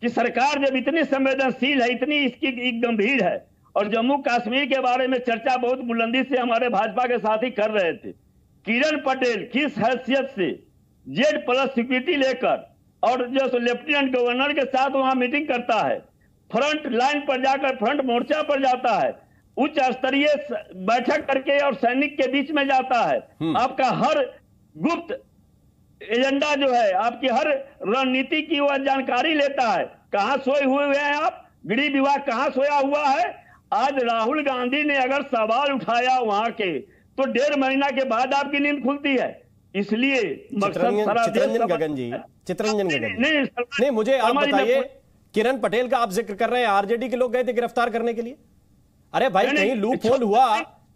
कि सरकार जब इतनी संवेदनशील है, इतनी इसकी गंभीर है, और जम्मू कश्मीर के बारे में चर्चा बहुत बुलंदी से हमारे भाजपा के साथी कर रहे थे, किरण पटेल किस हैसियत से Z+ सिक्योरिटी लेकर और जो लेफ्टिनेंट गवर्नर के साथ वहां मीटिंग करता है, फ्रंट लाइन पर जाकर, फ्रंट मोर्चा पर जाता है, उच्च स्तरीय बैठक करके और सैनिक के बीच में जाता है, आपका हर गुप्त एजेंडा जो है, आपकी हर रणनीति की वह जानकारी लेता है। कहां सोए हुए हैं आप, गृह विभाग कहां सोया हुआ है? आज राहुल गांधी ने अगर सवाल उठाया वहां के, तो 1.5 महीना के बाद आपकी नींद खुलती है। इसलिए चितरंजन गगन जी, नहीं, मुझे आप बताइए, किरण पटेल का आप जिक्र कर रहे हैं, आरजेडी के लोग गए थे गिरफ्तार करने के लिए। अरे भाई, कहीं लूप होल हुआ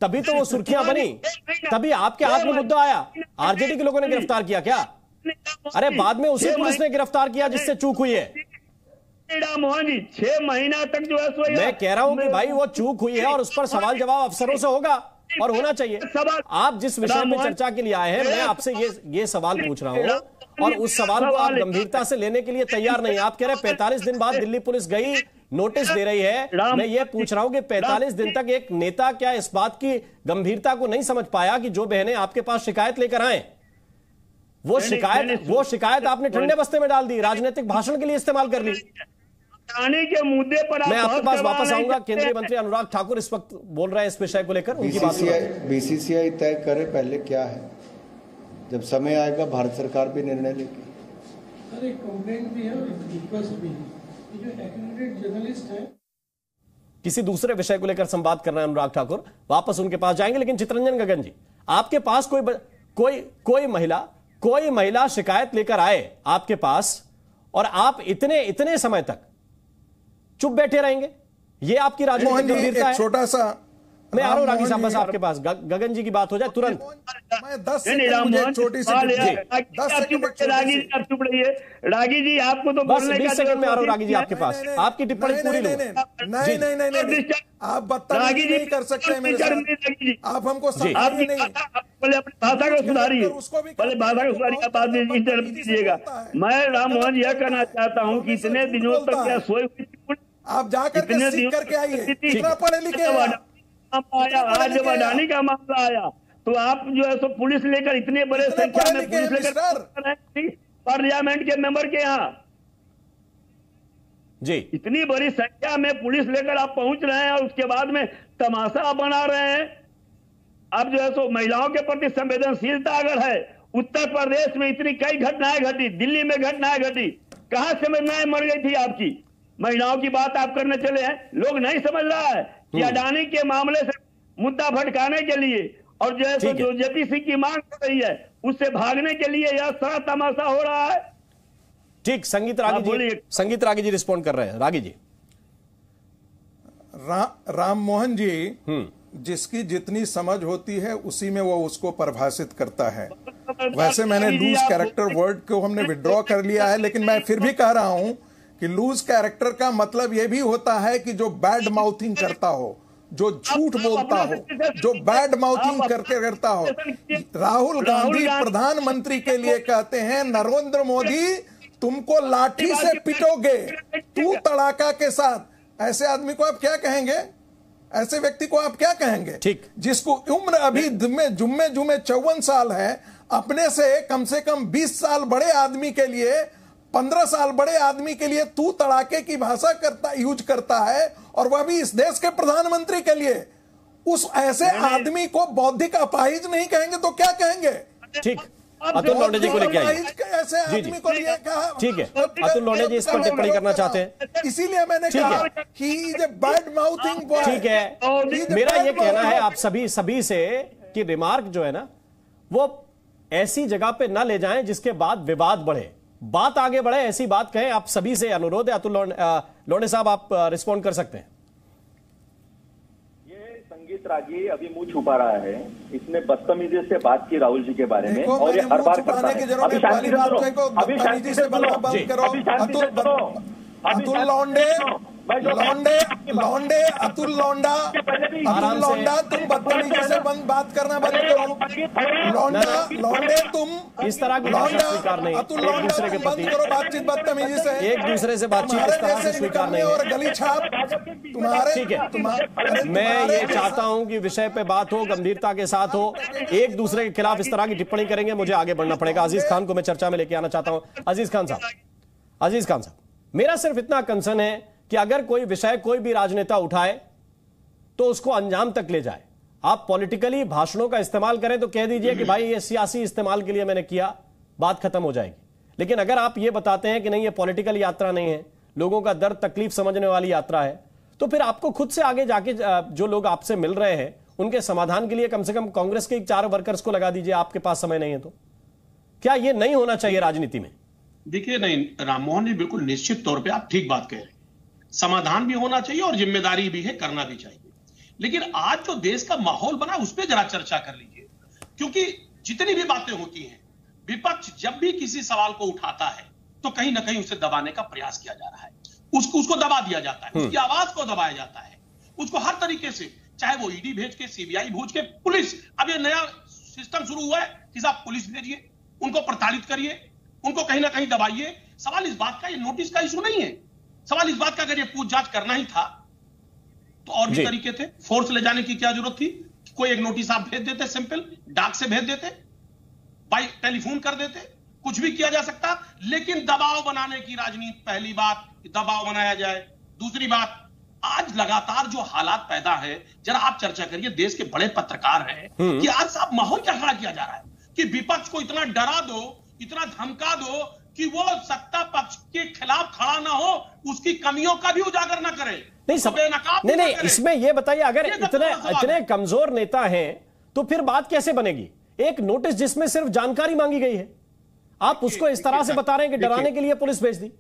तभी तो वो सुर्खियां बनी, तभी आपके हाथ में मुद्दा आया। आरजेडी के लोगों ने गिरफ्तार किया क्या? अरे बाद में उसी पुलिस ने गिरफ्तार किया जिससे चूक हुई है। राम मोहन जी 6 महीना तक जो है मैं कह रहा हूं कि भाई वो चूक हुई है और उस पर सवाल जवाब अफसरों से होगा और होना चाहिए। आप जिस विषय में चर्चा के लिए आए हैं, मैं आपसे ये सवाल पूछ रहा हूं, और उस सवाल को आप गंभीरता से लेने के लिए तैयार नहीं। आप कह रहे हैं 45 दिन बाद दिल्ली पुलिस गई, नोटिस दे रही है। मैं ये पूछ रहा हूं कि 45 दिन तक एक नेता क्या इस बात की गंभीरता को नहीं समझ पाया कि जो बहनें आपके पास शिकायत लेकर आए, वो शिकायत आपने ठंडे बस्ते में डाल दी, राजनीतिक भाषण के लिए इस्तेमाल कर ली। आने के मुद्दे पर मैं आपके पास वापस आऊंगा। केंद्रीय मंत्री अनुराग ठाकुर इस वक्त बोल रहे हैं इस विषय को लेकर, उनकी बात। बीसीसीआई तय करे पहले क्या है, जब समय आएगा भारत सरकार भी निर्णय लेगी। सर, एक कंप्लेंट भी है और एक रिक्वेस्ट भी है। ये जो एक्रेडिटेड जर्नलिस्ट है, किसी दूसरे विषय को लेकर संवाद कर रहे हैं अनुराग ठाकुर, वापस उनके पास जाएंगे। लेकिन चितरंजन गगन जी, आपके पास कोई महिला शिकायत लेकर आए आपके पास, और आप इतने समय तक चुप बैठे रहेंगे, ये आपकी राजनीतिक गंभीरता है? छोटा सा, मैं आ रहा हूं रागी साहब, बस आपके पास गगन जी की बात हो जाए तुरंत। मैं 10 सेकंड छोटी सी चुप रहिए। रागी जी आपको तो बस 20 सेकंड में आ रहा हूं रागी जी आपके पास, आपकी टिप्पणी पूरी नहीं, आप बदतमीजी नहीं कर सकते मेरे साथ, आप हमको समझिए नहीं। पहले अपनी भाषा को सुधारिए, पहले भाषा को सुधारिए, बाद में इंटरव्यू दीजिएगा। मैं राम मोहन यह कहना चाहता हूँ कि इतने दिनों तक क्या सोए हुई, आप जाकर के सीख करके आइए, कितना पढ़े लिखे आया, आज जब अडानी का मामला आया तो आप जो है सो पुलिस लेकर इतने बड़े संख्या में पुलिस लेकर पार्लियामेंट के मेंबर के यहाँ जी इतनी बड़ी संख्या में पुलिस लेकर आप पहुंच रहे हैं, और उसके बाद में तमाशा बना रहे हैं। अब जो है सो महिलाओं के प्रति संवेदनशीलता अगर है, उत्तर प्रदेश में इतनी कई घटनाएं घटी, दिल्ली में घटनाएं घटी, कहां संवेदनाएं मर गई थी आपकी? महिलाओं की बात आप करने चले हैं। लोग नहीं समझ रहा है कि अडानी के मामले से मुद्दा भटकाने के लिए, और जो है तो जो जेपीसी की मांग हो रही है उससे भागने के लिए यह सारा तमाशा हो रहा है। ठीक, संगीत रागी जी रिस्पॉन्ड कर रहे हैं। रागी जी। राम मोहन जी जिसकी जितनी समझ होती है उसी में वो उसको परिभाषित करता है। वैसे मैंने लूज कैरेक्टर वर्ड को हमने विड्रॉ कर लिया है, लेकिन मैं फिर भी कह रहा हूं कि लूज कैरेक्टर का मतलब यह भी होता है कि जो बैड माउथिंग करता हो, जो झूठ बोलता हो, जो बैड माउथिंग करता हो। राहुल गांधी प्रधानमंत्री के लिए कहते हैं नरेंद्र मोदी तुमको लाठी से पिटोगे, तू तड़ाका के साथ। ऐसे आदमी को आप क्या कहेंगे? ऐसे व्यक्ति को आप क्या कहेंगे? ठीक, जिसको उम्र अभी जुम्मे 54 साल है, अपने से कम 20 साल बड़े आदमी के लिए, 15 साल बड़े आदमी के लिए तू तड़ाके की भाषा यूज करता है, और वह भी इस देश के प्रधानमंत्री के लिए। उस ऐसे आदमी को बौद्धिक अपाहिज नहीं कहेंगे तो क्या कहेंगे? ठीक, अतुल लोंढे जी को लेके आइए। ऐसे आदमी को लिए कहा। ठीक है, अतुल लोंढे जी इस पर टिप्पणी करना चाहते हैं। इसीलिए मैंने कहा कि बैड माउथिंग बॉय। ठीक है, मेरा ये कहना है आप सभी से कि रिमार्क जो है ना वो ऐसी जगह पे ना ले जाएं जिसके बाद विवाद बढ़े, बात आगे बढ़े, ऐसी बात कहें। आप सभी से अनुरोध है। अतुल लोंढे साहब, आप रिस्पॉन्ड कर सकते हैं। संगीत रागी अभी मुंह छुपा रहा है, इसने बदतमीजी से बात की राहुल जी के बारे में, और ये हर बार करता है। अभी शांति से अतुल लौंडे अतुल लौंडा तुम बदतमीजी से बात करना बंद करो। लौंडे तुम इस तरह की भाषा स्वीकार नहीं, एक दूसरे के प्रति बातचीत बदतमीजी से, एक दूसरे से बातचीत इस तरह से स्वीकार नहीं और गली छाप तुम्हारे। ठीक है, मैं ये चाहता हूं कि विषय पे बात हो, गंभीरता के साथ हो। एक दूसरे के खिलाफ इस तरह की टिप्पणी करेंगे, मुझे आगे बढ़ना पड़ेगा। अजीज खान को मैं चर्चा में लेके आना चाहता हूं। अजीज खान साहब, मेरा सिर्फ इतना कंसर्न है कि अगर कोई विषय कोई भी राजनेता उठाए तो उसको अंजाम तक ले जाए। आप पॉलिटिकली भाषणों का इस्तेमाल करें तो कह दीजिए कि भाई ये सियासी इस्तेमाल के लिए मैंने किया, बात खत्म हो जाएगी। लेकिन अगर आप ये बताते हैं कि नहीं ये पॉलिटिकल यात्रा नहीं है, लोगों का दर्द तकलीफ समझने वाली यात्रा है, तो फिर आपको खुद से आगे जाके जो लोग आपसे मिल रहे हैं उनके समाधान के लिए कम से कम कांग्रेस के 4 वर्कर्स को लगा दीजिए। आपके पास समय नहीं है तो क्या ये नहीं होना चाहिए राजनीति में? देखिए, नहीं, राममोहन जी बिल्कुल निश्चित तौर पे आप ठीक बात कह रहे हैं। समाधान भी होना चाहिए और जिम्मेदारी भी है, करना भी चाहिए। लेकिन आज जो देश का माहौल बना उस पर जरा चर्चा कर लीजिए, क्योंकि जितनी भी बातें होती हैं, विपक्ष जब भी किसी सवाल को उठाता है तो कहीं ना कहीं उसे दबाने का प्रयास किया जा रहा है, उसको दबा दिया जाता है, उसकी आवाज को दबाया जाता है, उसको हर तरीके से, चाहे वो ईडी भेज के, सीबीआई भेज के, पुलिस। अब ये नया सिस्टम शुरू हुआ है कि साहब पुलिस भेजिए, उनको प्रताड़ित करिए, उनको कहीं ना कहीं दबाइए। सवाल इस बात का, ये नोटिस का इशू नहीं है, सवाल इस बात का अगर ये पूछ जांच करना ही था तो और भी तरीके थे। फोर्स ले जाने की क्या जरूरत थी? कोई एक नोटिस आप भेज देते, सिंपल डाक से भेज देते, बाई टेलीफोन कर देते, कुछ भी किया जा सकता। लेकिन दबाव बनाने की राजनीति, पहली बात दबाव बनाया जाए। दूसरी बात, आज लगातार जो हालात पैदा है, जरा आप चर्चा करिए, देश के बड़े पत्रकार हैं, कि आज साहब माहौल क्या खड़ा किया जा रहा है कि विपक्ष को इतना डरा दो, इतना धमका दो कि वो सत्ता पक्ष के खिलाफ खड़ा ना हो, उसकी कमियों का भी उजागर ना करे। नहीं, इसमें ये बताइए, अगर इतने कमजोर नेता हैं तो फिर बात कैसे बनेगी? एक नोटिस जिसमें सिर्फ जानकारी मांगी गई है, आप उसको इस तरह से बता रहे हैं कि डराने के लिए पुलिस भेज दी।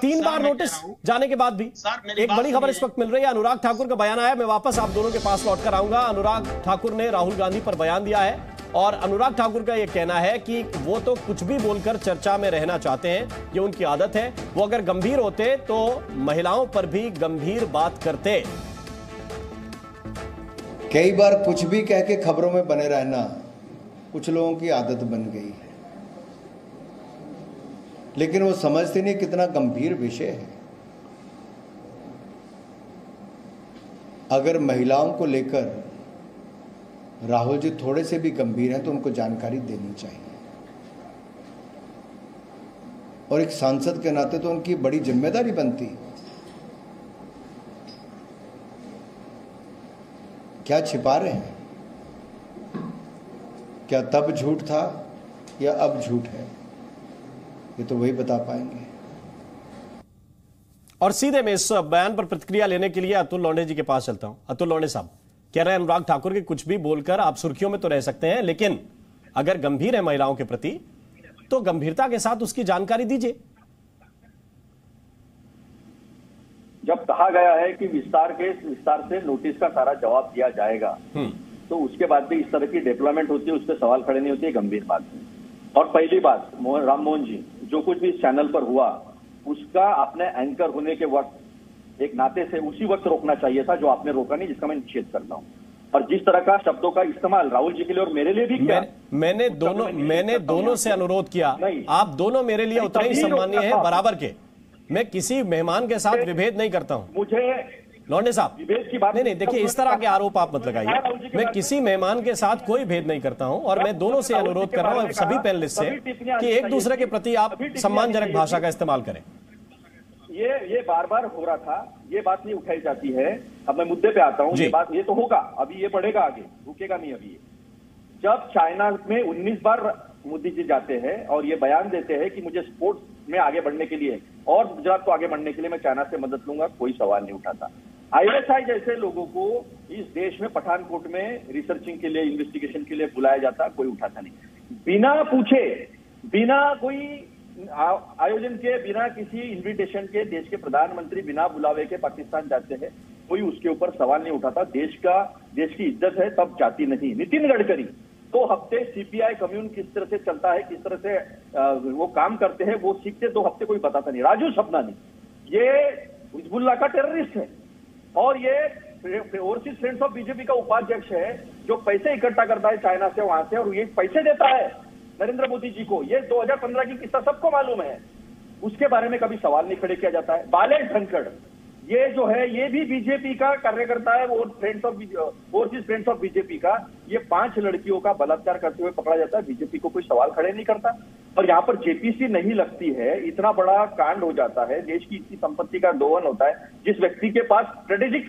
3 बार नोटिस जाने के बाद भी। एक बड़ी खबर इस वक्त मिल रही है, अनुराग ठाकुर का बयान आया। मैं वापस आप दोनों के पास लौट कर आऊंगा। अनुराग ठाकुर ने राहुल गांधी पर बयान दिया है और अनुराग ठाकुर का यह कहना है कि वो तो कुछ भी बोलकर चर्चा में रहना चाहते हैं, ये उनकी आदत है। वो अगर गंभीर होते तो महिलाओं पर भी गंभीर बात करते। कई बार कुछ भी कह के खबरों में बने रहना कुछ लोगों की आदत बन गई है, लेकिन वो समझते नहीं कितना गंभीर विषय है। अगर महिलाओं को लेकर राहुल जी थोड़े से भी गंभीर हैं तो उनको जानकारी देनी चाहिए, और एक सांसद के नाते तो उनकी बड़ी जिम्मेदारी बनती। क्या छिपा रहे हैं? क्या तब झूठ था या अब झूठ है? ये तो वही बता पाएंगे। और सीधे मैं इस बयान पर प्रतिक्रिया लेने के लिए अतुल लोंढे जी के पास चलता हूं। अतुल लोंढे साहब, कह रहे हैं अनुराग ठाकुर कि कुछ भी बोलकर आप सुर्खियों में तो रह सकते हैं, लेकिन अगर गंभीर है महिलाओं के प्रति तो गंभीरता के साथ उसकी जानकारी दीजिए। जब कहा गया है कि विस्तार से नोटिस का सारा जवाब दिया जाएगा, तो उसके बाद भी इस तरह की डेवलपमेंट होती है, उस पर सवाल खड़े नहीं होते, है गंभीर बात है। और पहली बात, राम मोहन जी, जो कुछ भी इस चैनल पर हुआ उसका आपने एंकर होने के वक्त एक नाते से उसी वक्त रोकना चाहिए था, जो आपने रोका नहीं, जिसका मैं निषेध करता हूं। और जिस तरह का शब्दों का इस्तेमाल राहुल जी के लिए और मेरे लिए भी किया, मैंने दोनों से अनुरोध किया, आप दोनों मेरे लिए उतने ही सम्मानीय हैं, बराबर के। मैं किसी मेहमान के साथ विभेद नहीं करता हूं। मुझे लौंडे साहब, नहीं, देखिए इस तरह के आरोप आप मत लगाइए। मैं किसी मेहमान के साथ कोई भेद नहीं करता हूं, और मैं दोनों से अनुरोध कर रहा हूं, सभी पैनलिस्ट से, कि एक दूसरे के प्रति आप सम्मानजनक भाषा का इस्तेमाल करें। ये बार बार हो रहा था, ये बात नहीं उठाई जाती है। अब मैं मुद्दे पे आता हूं। ये तो होगा, अभी ये बढ़ेगा आगे, रुकेगा नहीं अभी। जब चाइना में 19 बार मोदी जी जाते हैं और ये बयान देते हैं कि मुझे स्पोर्ट्स में आगे बढ़ने के लिए और गुजरात को आगे बढ़ने के लिए मैं चाइना से मदद लूंगा, कोई सवाल नहीं उठाता। ISI जैसे लोगों को इस देश में पठानकोट में रिसर्चिंग के लिए, इन्वेस्टिगेशन के लिए बुलाया जाता, कोई उठाता नहीं। बिना पूछे, बिना कोई आयोजन के, बिना किसी इन्विटेशन के देश के प्रधानमंत्री बिना बुलावे के पाकिस्तान जाते हैं, कोई उसके ऊपर सवाल नहीं उठाता। देश की इज्जत है तब जाती नहीं। नितिन गडकरी 2 हफ्ते CPI कम्युन किस तरह से चलता है, किस तरह से वो काम करते हैं, वो सीखते 2 हफ्ते कोई बताता नहीं। राजू सपनानी ये हिजबुल्लाह का टेररिस्ट है और ये ओवरसीज फ्रेंड्स ऑफ बीजेपी का उपाध्यक्ष है, जो पैसे इकट्ठा करता है चाइना से, वहां से, और ये पैसे देता है नरेंद्र मोदी जी को। ये 2015 की किस्सा सबको मालूम है, उसके बारे में कभी सवाल नहीं खड़े किया जाता है। बालेश धनखड़ ये जो है, ये भी बीजेपी का कार्यकर्ता है, वो ओवरसीज फ्रेंड्स ऑफ बीजेपी का। ये 5 लड़कियों का बलात्कार करते हुए पकड़ा जाता है, बीजेपी को कोई सवाल खड़े नहीं करता। और यहाँ पर JPC नहीं लगती है, इतना बड़ा कांड हो जाता है, देश की इतनी संपत्ति का दोहन होता है। जिस व्यक्ति के पास स्ट्रेटेजिक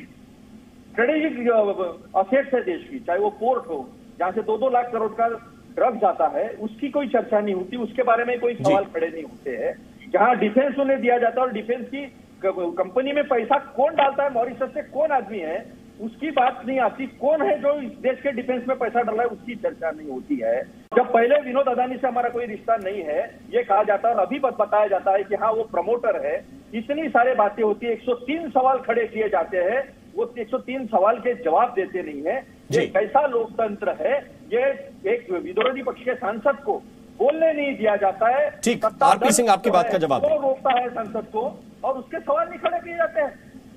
असेट्स है देश की, चाहे वो पोर्ट हो जहां से 2-2 लाख करोड़ का ड्रग्स आता है, उसकी कोई चर्चा नहीं होती, उसके बारे में कोई सवाल खड़े नहीं होते हैं। जहां डिफेंस उन्हें दिया जाता है और डिफेंस की कंपनी में पैसा कौन डालता है, मॉरिशस से कौन आदमी है, उसकी बात नहीं आती। कौन है जो इस देश के डिफेंस में पैसा डाला है, उसकी चर्चा नहीं होती है। जब पहले विनोद अदानी से हमारा कोई रिश्ता नहीं है ये कहा जाता है, और अभी बताया जाता है कि हाँ वो प्रमोटर है, इतनी सारी बातें होती है। 103 सवाल खड़े किए जाते हैं, वो 103 सवाल के जवाब देते नहीं है। ये कैसा लोकतंत्र है? ये एक विरोधी पक्ष के सांसद को बोलने नहीं दिया जाता है। ठीक, आरपी सिंह आपकी बात का जवाब वो रोकता है सांसद को और उसके सवाल नहीं खड़े किए जाते हैं,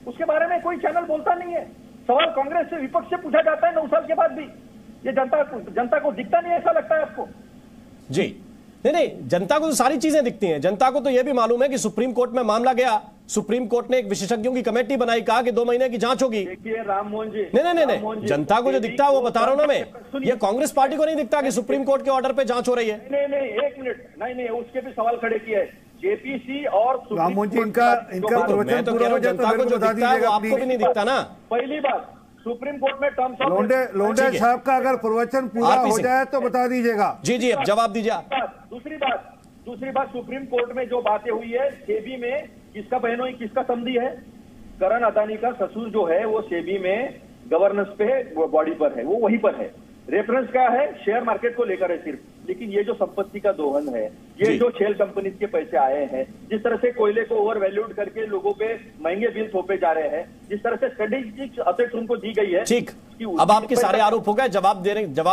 उसके बारे में कोई चैनल बोलता नहीं है। सवाल कांग्रेस से, विपक्ष से पूछा जाता है 9 साल के बाद भी। ये जनता को दिखता नहीं, ऐसा लगता है आपको? जी नहीं, जनता को तो सारी चीजें दिखती हैं। जनता को तो यह भी मालूम है कि सुप्रीम कोर्ट में मामला गया, सुप्रीम कोर्ट ने एक विशेषज्ञों की कमेटी बनाई, कहा कि 2 महीने की जांच होगी। देखिए राममोहन जी, नहीं, जनता को जो दिखता है वो बता रहा हूं ना मैं। ये कांग्रेस पार्टी को नहीं दिखता कि सुप्रीम कोर्ट के ऑर्डर पे जांच हो रही है। नहीं, 1 मिनट, नहीं, उसके भी सवाल खड़े किए हैं। JPC और राममोहन जी, इनका मैं तो कह रहा हूं जनता को जो दिखता है वो आपको भी नहीं दिखता ना। पहली बात, सुप्रीम कोर्ट में टर्म्स ऑफ लोंडे साहब का अगर प्रवचन पूरा हो जाए तो बता दीजिएगा। जी, अब जवाब दीजिए। दूसरी बात, सुप्रीम कोर्ट में जो बातें हुई है, सेबी में किसका बहनोई, किसका समधी है? करण अदानी का ससुर जो है वो सेबी में गवर्नेंस पे, बॉडी पर है, वो वहीं पर है। रेफरेंस क्या है? शेयर मार्केट को लेकर है सिर्फ। लेकिन ये जो संपत्ति का दोहन है, ये जो शेल कंपनीज के पैसे आए हैं, जिस तरह से कोयले को ओवर वैल्यूड करके लोगों पे महंगे बिल थोपे जा रहे हैं, जिस तरह से स्ट्रेटेजिक असेट्स उनको दी गई है। ठीक, अब आपके सारे आरोप हो गए। जवाब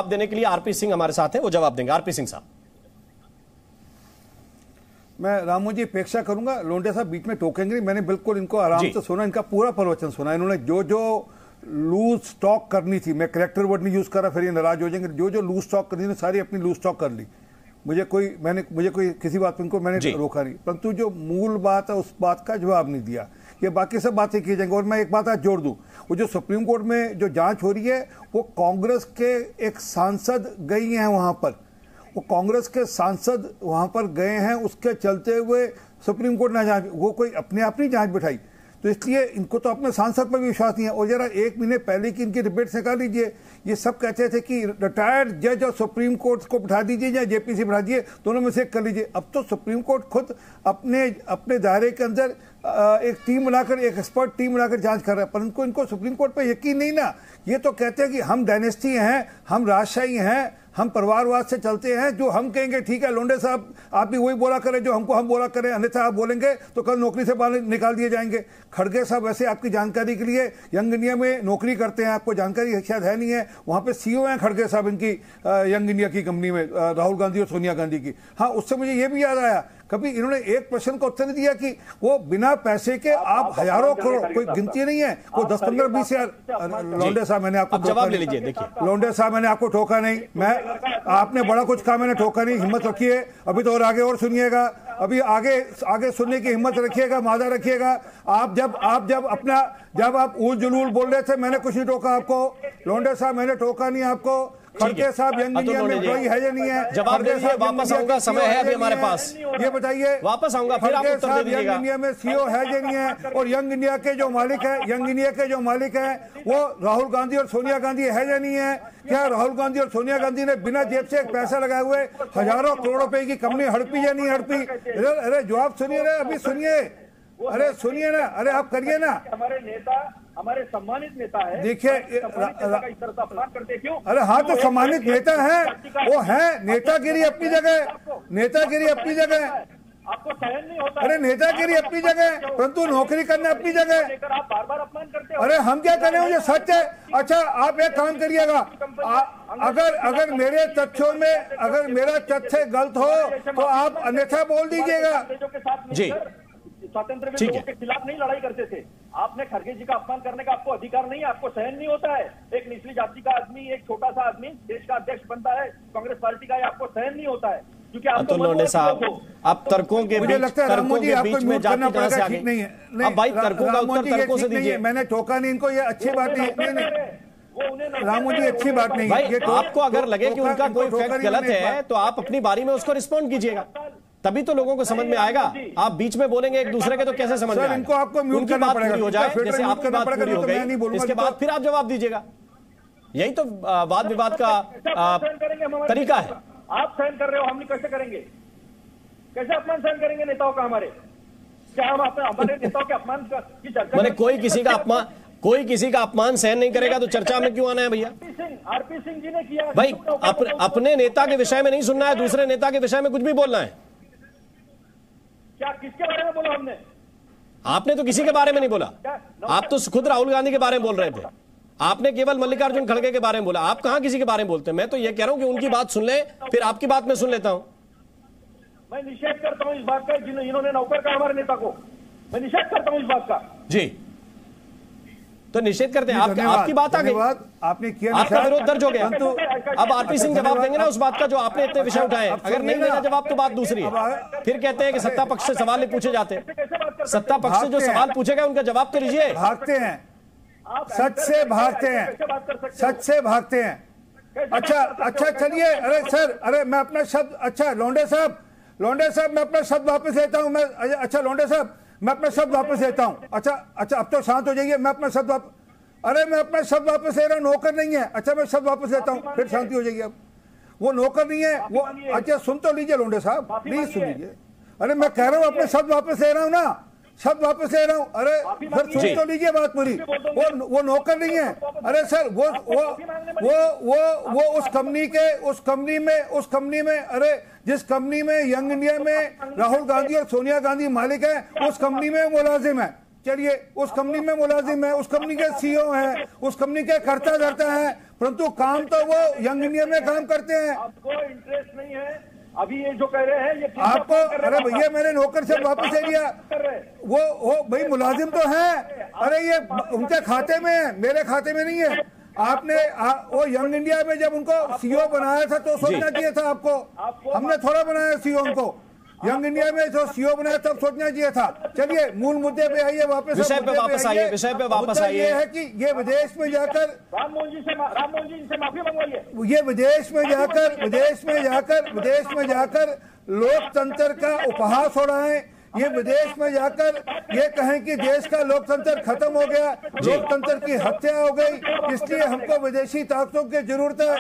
देने के लिए आरपी सिंह हमारे साथ हैं, वो जवाब देंगे। आरपी सिंह साहब। मैं राममोहन जी अपेक्षा करूंगा, लोंडे साहब बीच में टोकेंगे नहीं। मैंने बिल्कुल इनको आराम से सुना, इनका पूरा प्रवचन सुना। इन्होंने जो लूज स्टॉक करनी थी, मैं करेक्टर वर्ड नहीं यूज कर रहा, फिर ये नाराज हो जाएंगे, जो लूज स्टॉक करनी थी सारी अपनी लूज स्टॉक कर ली। मुझे कोई किसी बात पर इनको मैंने रोका नहीं, परंतु जो मूल बात है उस बात का जवाब नहीं दिया। ये बाकी सब बातें की जाएंगी। और मैं एक बात आज जोड़ दूं, वो जो सुप्रीम कोर्ट में जो जांच हो रही है, वो कांग्रेस के एक सांसद गई हैं वहां पर, वो कांग्रेस के सांसद वहां पर गए हैं, उसके चलते हुए सुप्रीम कोर्ट ने जांच, वो कोई अपने आप नहीं जांच बिठाई। तो इसलिए इनको तो अपने सांसद पर भी विश्वास नहीं है। और जरा 1 महीने पहले की इनकी डिबेट निकाल लीजिए, ये सब कहते थे कि रिटायर्ड जज और सुप्रीम कोर्ट को बिठा दीजिए या जेपीसी बिठा दीजिए, दोनों में से एक कर लीजिए। अब तो सुप्रीम कोर्ट खुद अपने दायरे के अंदर एक टीम बनाकर, एक एक्सपर्ट टीम बनाकर जांच कर रहा है, परंतु इनको सुप्रीम कोर्ट पे यकीन नहीं ना। ये तो कहते हैं कि हम डायनेस्टी हैं, हम राजशाही हैं, हम परिवारवाद से चलते हैं, जो हम कहेंगे ठीक है। लोंडे साहब आप भी वही बोला करें जो हमको हम बोला करें, अन्यथा आप बोलेंगे तो कल नौकरी से बाहर निकाल दिए जाएंगे। खड़गे साहब वैसे आपकी जानकारी के लिए यंग इंडिया में नौकरी करते हैं, आपको जानकारी शायद है नहीं है, वहां पे सीईओ हैं खड़गे साहब इनकी यंग इंडिया की कंपनी में, राहुल गांधी और सोनिया गांधी की। हाँ, उससे मुझे ये भी याद आया, कभी इन्होंने एक प्रश्न का उत्तर दिया कि वो बिना पैसे के आप हजारों करोड़, कोई गिनती नहीं है, कोई 10, 15, 20 हजार। लोंडे साहब मैंने आपको जवाब ले लीजिए। देखिए लोंडे साहब मैंने आपको ठोका नहीं, आपने बड़ा कुछ कहा, मैंने ठोका नहीं, हिम्मत रखिए। अभी तो और आगे और सुनिएगा, अभी आगे सुनने की हिम्मत रखिएगा, मादा रखिएगा। जब आप ऊल जुलूल बोल रहे थे मैंने कुछ नहीं टोका आपको। लोंडे साहब मैंने टोका नहीं आपको। खड़गे साहब यंग इंडिया में कोई है या नहीं है? जवाब दे दीजिए, वापस आऊंगा, समय है अभी हमारे पास। ये बताइए, वापस आऊंगा फिर आप उत्तर दे दीजिएगा। यंग इंडिया में सीईओ है या नहीं है? और यंग इंडिया के जो मालिक है वो राहुल गांधी और सोनिया गांधी है या नहीं है? क्या राहुल गांधी और सोनिया गांधी ने बिना जेब से एक पैसा लगाए हुए हजारों करोड़ रुपए की कंपनी हड़पी या नहीं हड़पी? अरे जवाब सुनिए, अभी सुनिए, अरे सुनिए ना, अरे आप करिए ना। हमारे नेता, हमारे सम्मानित नेता है, देखिए अपमान करते क्यों? अरे हाँ, तो सम्मानित नेता है, वो है, नेतागिरी अपनी जगह, नेतागिरी अपनी जगह, आपको सहन नहीं होता। अरे नेतागिरी अपनी जगह, परंतु नौकरी करना अपनी जगह। आप बार-बार अपमान करते हो। अरे हम क्या करें, मुझे सच है। अच्छा आप एक काम करिएगा, अगर मेरे तथ्यों में अगर मेरा तथ्य गलत हो तो आप अन्यथा बोल दीजिएगा जी। स्वतंत्र लोगों के खिलाफ नहीं लड़ाई करते थे। आपने खड़गे जी का अपमान करने का आपको अधिकार नहीं है, आपको सहन नहीं होता है। एक निचली जाति का आदमी, एक छोटा सा आदमी देश का अध्यक्ष बनता है कांग्रेस पार्टी का, आपको सहन नहीं होता है क्योंकि आप लोंडे साहब आप तर्कों के बीच में जाति कहां से आ गई? अब भाई तर्कों का उत्तर तर्कों से दीजिए। मैंने टोका नहीं इनको, ये अच्छी बात नहीं। रामू जी अच्छी बात नहीं। भाई आपको अगर लगे कि उनका कोई फैक्ट गलत है तो आप अपनी बारी में उसको रिस्पॉन्ड कीजिएगा, तभी तो लोगों को समझ में आएगा। आप बीच में बोलेंगे एक दूसरे के तो कैसे समझ में आएगा? इनको आपको म्यूट करना पड़ेगा, हो जाए जैसे आपकी बात पूरी हो गई, इसके बाद फिर आप जवाब दीजिएगा। यही तो वाद विवाद का तरीका है। आप सहन कर रहे हो, हम नहीं कैसे करेंगे? कैसे अपमान सहन करेंगे नेताओं का हमारे? क्या हम हमारे नेताओं के अपमान की चर्चा? मैंने कोई किसी का अपमान सहन नहीं करेगा तो चर्चा में क्यों आना है भैया? आरपी सिंह जी ने किया भाई, अपने नेता के विषय में नहीं सुनना है, दूसरे नेता के विषय में कुछ भी बोलना है। क्या किसके बारे में बोला हमने? आपने तो किसी के बारे में नहीं बोला, आप तो खुद राहुल गांधी के बारे में बोल रहे थे। आपने केवल मल्लिकार्जुन खड़गे के बारे में बोला, आप कहां किसी के बारे में बोलते हैं? मैं तो ये कह रहा हूं कि उनकी बात सुन ले, फिर आपकी बात मैं सुन लेता हूं। मैं निषेध करता हूं इस बात का, जिन्होंने नौकर कहा हमारे नेता को, मैं निषेध करता हूं इस बात का। जी, तो निषेध करते हैं। आपकी बात आ गई, आपने किया, आपका विरोध दर्ज हो गया। अब आरपी सिंह जवाब देंगे ना उस बात का जो आपने इतने विषय उठाए। अगर नहीं देना जवाब तो बात दूसरी है। फिर कहते हैं कि सत्ता पक्ष से सवाल नहीं पूछे जाते। सत्ता पक्ष से जो सवाल पूछे गए उनका जवाब तो लीजिए। भागते हैं, सच से भागते हैं, सच से भागते हैं। अच्छा चलिए, अरे सर, अरे मैं अपना शब्द, अच्छा लोंडे साहब मैं अपना शब्द वापस लेता हूं। मैं अच्छा लोंडे साहब मैं अपना शब्द वापस लेता हूं। अच्छा अब तो शांत हो जाइए। मैं अपना शब्द वापस ले रहा हूं। नौकर नहीं है। अच्छा मैं शब्द वापस लेता हूं, फिर शांति हो जाएगी। अब वो नौकर नहीं है वो। अच्छा सुन तो लीजिए लोंडे साहब, प्लीज सुन लीजिए। अरे मैं कह रहा हूं अपने शब्द वापस ले रहा हूं ना, शब्द वापस ले रहा हूं। अरे फिर सुन तो लीजिए बात पूरी। वो नौकर नहीं है। अरे सर वो उस कंपनी में अरे जिस कंपनी में यंग इंडिया में राहुल गांधी और सोनिया गांधी मालिक है, उस कंपनी में मुलाजिम है। चलिए उस कंपनी में मुलाजिम है, उस कंपनी के सीईओ है, उस कंपनी के कर्ता धर्ता है, परंतु काम तो वो यंग इंडिया में काम करते हैं। आपको इंटरेस्ट नहीं है अभी ये जो कह रहे हैं ये आपको। अरे भैया मैंने नौकर से वापस ले लिया। वो भाई मुलाजिम तो है। अरे ये उनके खाते में है, मेरे खाते में नहीं है। आपने वो यंग इंडिया में जब उनको सीईओ बनाया था तो सोचना चाहिए था आपको। हमने थोड़ा बनाया सीईओ उनको। यंग इंडिया में जो सीईओ बनाया तब सोचना चाहिए था। चलिए मूल मुद्दे पे आइए, वापस विषय पे वापस आइए। ये है कि ये विदेश में जाकर राममोहन जी से माफी मंगवाइए। ये विदेश में जाकर लोकतंत्र का उपहास हो रहा है। ये विदेश में जाकर ये कहें कि देश का लोकतंत्र खत्म हो गया, लोकतंत्र की हत्या हो गई, इसलिए हमको विदेशी ताकतों की जरूरत है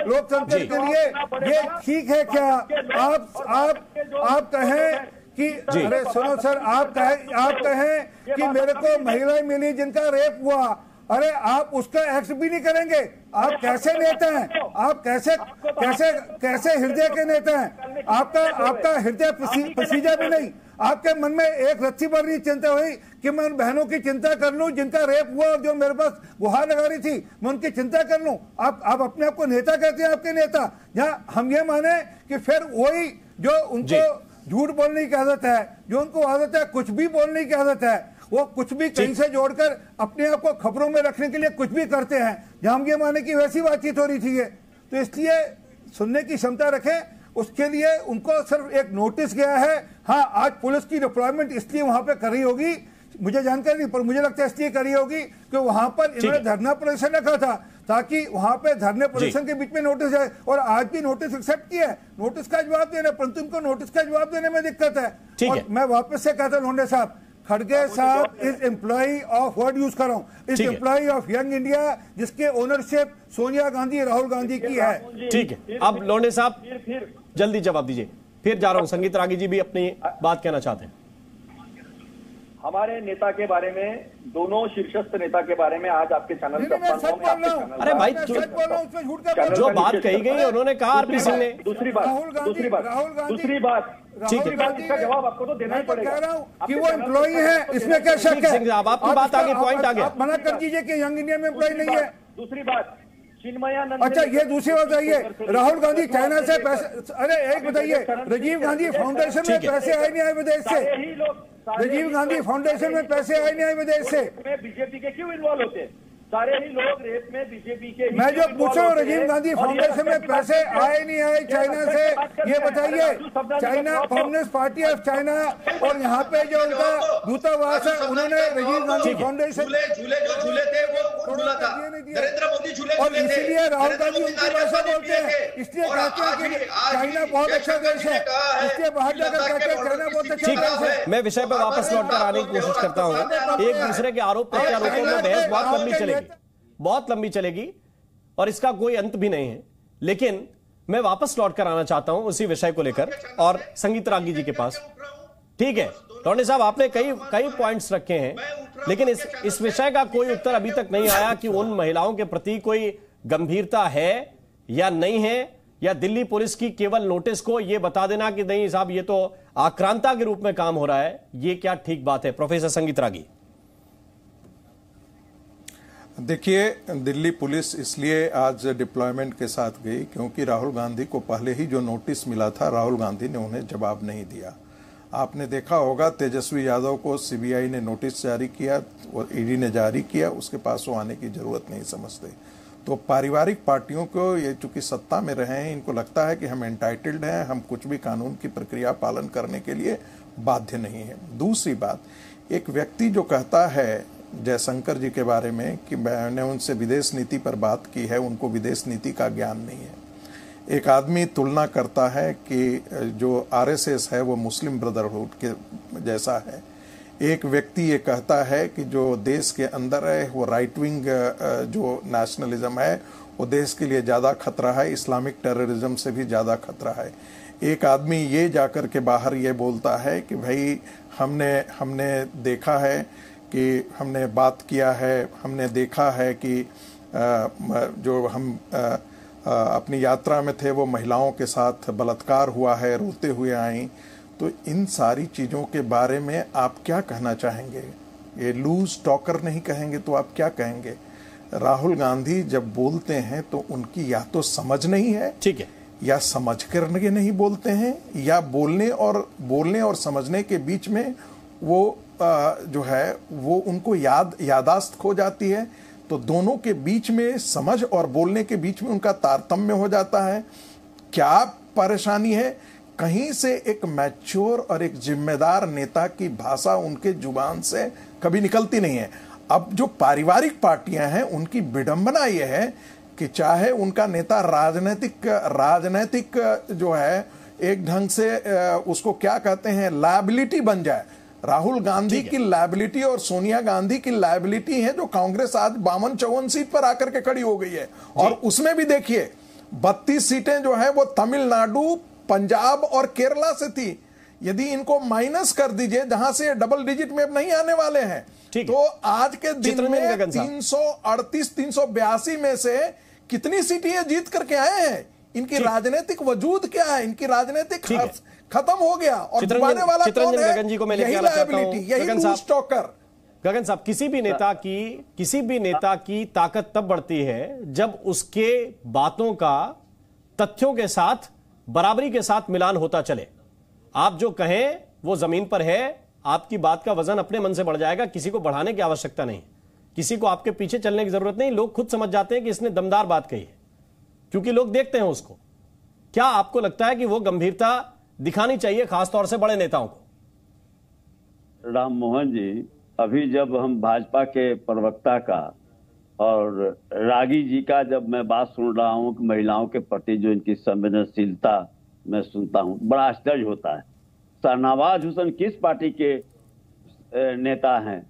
लोकतंत्र के लिए। ये ठीक है क्या? आप कहें कि अरे सुनो सर, आप कहें कि मेरे को महिलाएं मिली जिनका रेप हुआ, अरे आप उसका एक्ट भी नहीं करेंगे? आप कैसे नेता हैं? आप कैसे हृदय के नेता हैं? आपका हृदय पसीजा भी नहीं। आपके मन में एक रत्ती भर नहीं चिंता हुई कि मैं उन बहनों की चिंता कर लूं जिनका रेप हुआ और जो मेरे पास गुहार लगा रही थी, मैं उनकी चिंता कर लूं। आप अपने आप को नेता कहते हैं, आपके नेता। जहां हम ये माने कि फिर वही जो उनको झूठ बोलने की आदत है, जो उनको आदत है कुछ भी बोलने की आदत है, वो कुछ भी कहीं से जोड़कर अपने आप को खबरों में रखने के लिए कुछ भी करते हैं। जहां हम ये माने कि वैसी बातचीत हो रही थी। तो इसलिए सुनने की क्षमता रखें। उसके लिए उनको सिर्फ एक नोटिस गया है। हाँ, आज पुलिस की डिप्लॉयमेंट इसलिए वहां पे कर रही होगी, मुझे जानकारी नहीं, पर मुझे लगता है इसलिए करी होगी कि वहां पर इन्होंने धरना प्रदर्शन रखा था ताकि वहां पे धरने प्रदर्शन के बीच में नोटिस जाए। और आज भी नोटिस एक्सेप्ट किया है, नोटिस का जवाब देना, परंतु इनको नोटिस का जवाब देने में दिक्कत है। और मैं वापस से कहता हूं लोंडे साहब, खड़गे साहब is employee of, word use कर रहा हूं, is employee of young India, जिसके ओनरशिप सोनिया गांधी, राहुल गांधी की है। ठीक है, अब लोंडे साहब जल्दी जवाब दीजिए। फिर जा रहा हूं, संगीत रागी जी भी अपनी बात कहना चाहते हैं। हमारे नेता के बारे में, दोनों शीर्षस्थ नेता के बारे में आज आपके चैनल पर अरे भाई, जो बात कही गई उन्होंने कहा आरपी सिंह ने। दूसरी बात इसका जवाब आपको तो देना ही पड़ेगा कि वो एम्प्लॉई है, इसमें क्या शक है? आपकी बात आगे, पॉइंट आ गया। मना कर दीजिए कि यंग इंडिया में एम्प्लॉई नहीं है। दूसरी बात, चिन्मयानंद। अच्छा, ये दूसरी बात बताइए, राहुल गांधी चाइना से पैसे, अरे एक बताइए, राजीव गांधी फाउंडेशन में पैसे आए नहीं आए विदेश से? राजीव गांधी फाउंडेशन में पैसे आए नहीं आए विदेश से? बीजेपी के क्यों इन्वॉल्व होते हैं? सारे ही लोग रेप में बीजेपी के। मैं जो पूछ रहा हूँ, राजीव गांधी फाउंडेशन में पैसे आए नहीं आए चाइना से, ये बताइए। China communist party of China और यहाँ पे जो उनका दूतावास है, उन्होंने राजीव गांधी फाउंडेशन झूले थे वो झूला था, नरेंद्र मोदी झूले और इसीलिए राहुल गांधी उनकी भाषा बोलते हैं, इसलिए कहते हैं कि चाइना बहुत अच्छा देश है, इसलिए बाहर जाकर कहते हैं चाइना बहुत अच्छा देश है। मैं विषय पर वापस लौट कर आने की कोशिश करता हूँ। एक दूसरे के आरोप प्रत्यारोपों में बहस बहुत लंबी चलेगी, बहुत लंबी चलेगी और इसका कोई अंत भी नहीं है। लेकिन मैं वापस लौट कर आना चाहता हूं उसी विषय को लेकर और संगीत रागी जी के पास। ठीक है लोंडे साहब, आपने कई पॉइंट्स रखे हैं, लेकिन इस विषय का कोई उत्तर अभी तक नहीं आया कि उन महिलाओं के प्रति कोई गंभीरता है या नहीं है, या दिल्ली पुलिस की केवल नोटिस को यह बता देना कि नहीं साहब ये तो आक्रांता के रूप में काम हो रहा है, ये क्या ठीक बात है? प्रोफेसर संगीत रागी। देखिए, दिल्ली पुलिस इसलिए आज डिप्लॉयमेंट के साथ गई क्योंकि राहुल गांधी को पहले ही जो नोटिस मिला था, राहुल गांधी ने उन्हें जवाब नहीं दिया। आपने देखा होगा, तेजस्वी यादव को सीबीआई ने नोटिस जारी किया और ईडी ने जारी किया, उसके पास वो आने की जरूरत नहीं समझते। तो पारिवारिक पार्टियों को, ये चूंकि सत्ता में रहे हैं, इनको लगता है कि हम एंटाइटल्ड हैं, हम कुछ भी कानून की प्रक्रिया पालन करने के लिए बाध्य नहीं है। दूसरी बात, एक व्यक्ति जो कहता है जयशंकर जी के बारे में कि मैंने उनसे विदेश नीति पर बात की है, उनको विदेश नीति का ज्ञान नहीं है। एक आदमी तुलना करता है कि जो आरएसएस है वो मुस्लिम ब्रदरहुड के जैसा है। एक व्यक्ति ये कहता है कि जो देश के अंदर है वो राइट विंग जो नेशनलिज्म है वो देश के लिए ज़्यादा खतरा है, इस्लामिक टेररिज्म से भी ज़्यादा खतरा है। एक आदमी ये जाकर के बाहर ये बोलता है कि भाई हमने देखा है कि हमने बात किया है, हमने देखा है कि जो हम अपनी यात्रा में थे वो महिलाओं के साथ बलात्कार हुआ है, रोते हुए आई। तो इन सारी चीज़ों के बारे में आप क्या कहना चाहेंगे? ये लूज टॉकर नहीं कहेंगे तो आप क्या कहेंगे? राहुल गांधी जब बोलते हैं तो उनकी या तो समझ नहीं है, ठीक है, या समझ कर नहीं बोलते हैं, या बोलने और समझने के बीच में वो जो है वो उनको यादाश्त खो जाती है। तो दोनों के बीच में, समझ और बोलने के बीच में उनका तारतम्य हो जाता है। क्या परेशानी है? कहीं से एक मैच्योर और एक जिम्मेदार नेता की भाषा उनके जुबान से कभी निकलती नहीं है। अब जो पारिवारिक पार्टियां हैं उनकी विडंबना यह है कि चाहे उनका नेता राजनीतिक जो है एक ढंग से उसको क्या कहते हैं, लायबिलिटी बन जाए। राहुल गांधी की लायबिलिटी और सोनिया गांधी की लायबिलिटी है, जो कांग्रेस आज 52-54 सीट पर आकर के खड़ी हो गई है। और उसमें भी देखिए 32 सीटें जो है वो तमिलनाडु, पंजाब और केरला से थी। यदि इनको माइनस कर दीजिए, जहां से डबल डिजिट में अब नहीं आने वाले हैं, तो आज के दिन में 338-382 में से कितनी सीटें ये जीत करके आए हैं? इनकी राजनीतिक वजूद क्या है? इनकी राजनीतिक खत्म हो गया। और दबाने वाला कौन है? गगन जी को मैं यही लायबिलिटी, यही लूज टॉकर। गगन साहब, किसी भी नेता की ताकत तब बढ़ती है जब उसके बातों का तथ्यों के साथ, बराबरी के साथ मिलान होता चले। आप जो कहें वो जमीन पर है, आपकी बात का वजन अपने मन से बढ़ जाएगा, किसी को बढ़ाने की आवश्यकता नहीं, किसी को आपके पीछे चलने की जरूरत नहीं। लोग खुद समझ जाते हैं कि इसने दमदार बात कही है, क्योंकि लोग देखते हैं उसको। क्या आपको लगता है कि वो गंभीरता दिखानी चाहिए खासतौर से बड़े नेताओं को? राम मोहन जी, अभी जब हम भाजपा के प्रवक्ता का और रागी जी का जब मैं बात सुन रहा हूं कि महिलाओं के प्रति जो इनकी संवेदनशीलता मैं सुनता हूं, बड़ा आश्चर्य होता है। शाहनवाज हुसैन किस पार्टी के नेता हैं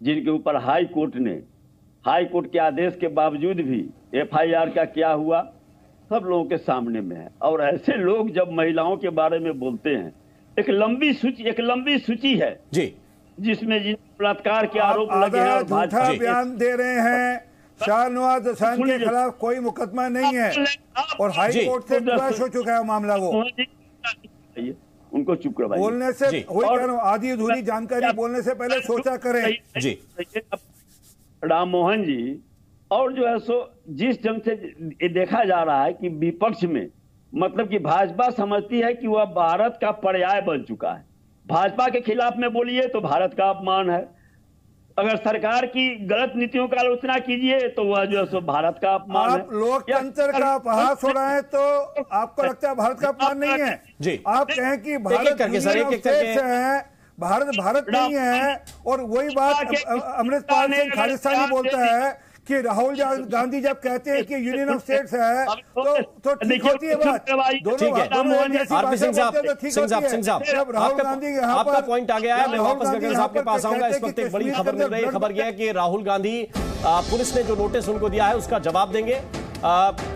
जिनके ऊपर हाई कोर्ट के आदेश के बावजूद भी FIR का क्या हुआ सब लोगों के सामने में है। और ऐसे लोग जब महिलाओं के बारे में बोलते हैं, एक लंबी सूची है जी, जिसमें जिन बलात्कार के आरोप लगे हैं और झूठा बयान दे रहे हैं। शाहनवाज हुसैन के खिलाफ कोई मुकदमा नहीं है और हाई कोर्ट से क्रैश हो चुका है मामला। वो उनको चुप करवाइए। बोलने से आधी अधूरी जानकारी बोलने से पहले सोचा करें। जी राम मोहन जी, और जो है सो जिस ढंग से देखा जा रहा है कि विपक्ष में मतलब कि भाजपा समझती है कि वह भारत का पर्याय बन चुका है। भाजपा के खिलाफ में बोलिए तो भारत का अपमान है, अगर सरकार की गलत नीतियों का आलोचना कीजिए तो वह जो है सो भारत का अपमान है। आप लोकतंत्र का उपहास हो रहा है तो आपको लगता है भारत का अपमान नहीं है? जी, आप कहें कि भारत है, भारत नहीं है। और वही बात अमृतपाल सिंह खालिस्तानी बोलता है कि राहुल गांधी जब कहते हैं कि यूनियन ऑफ स्टेट्स है तो ठीक होती है बात। आरपी सिंह साहब, आपका पॉइंट आ गया है। मैं वापस गगन साहब के पास आऊंगा। इस वक्त एक बड़ी खबर मिल रही है। खबर यह है कि राहुल गांधी, पुलिस ने जो नोटिस उनको दिया है उसका जवाब देंगे।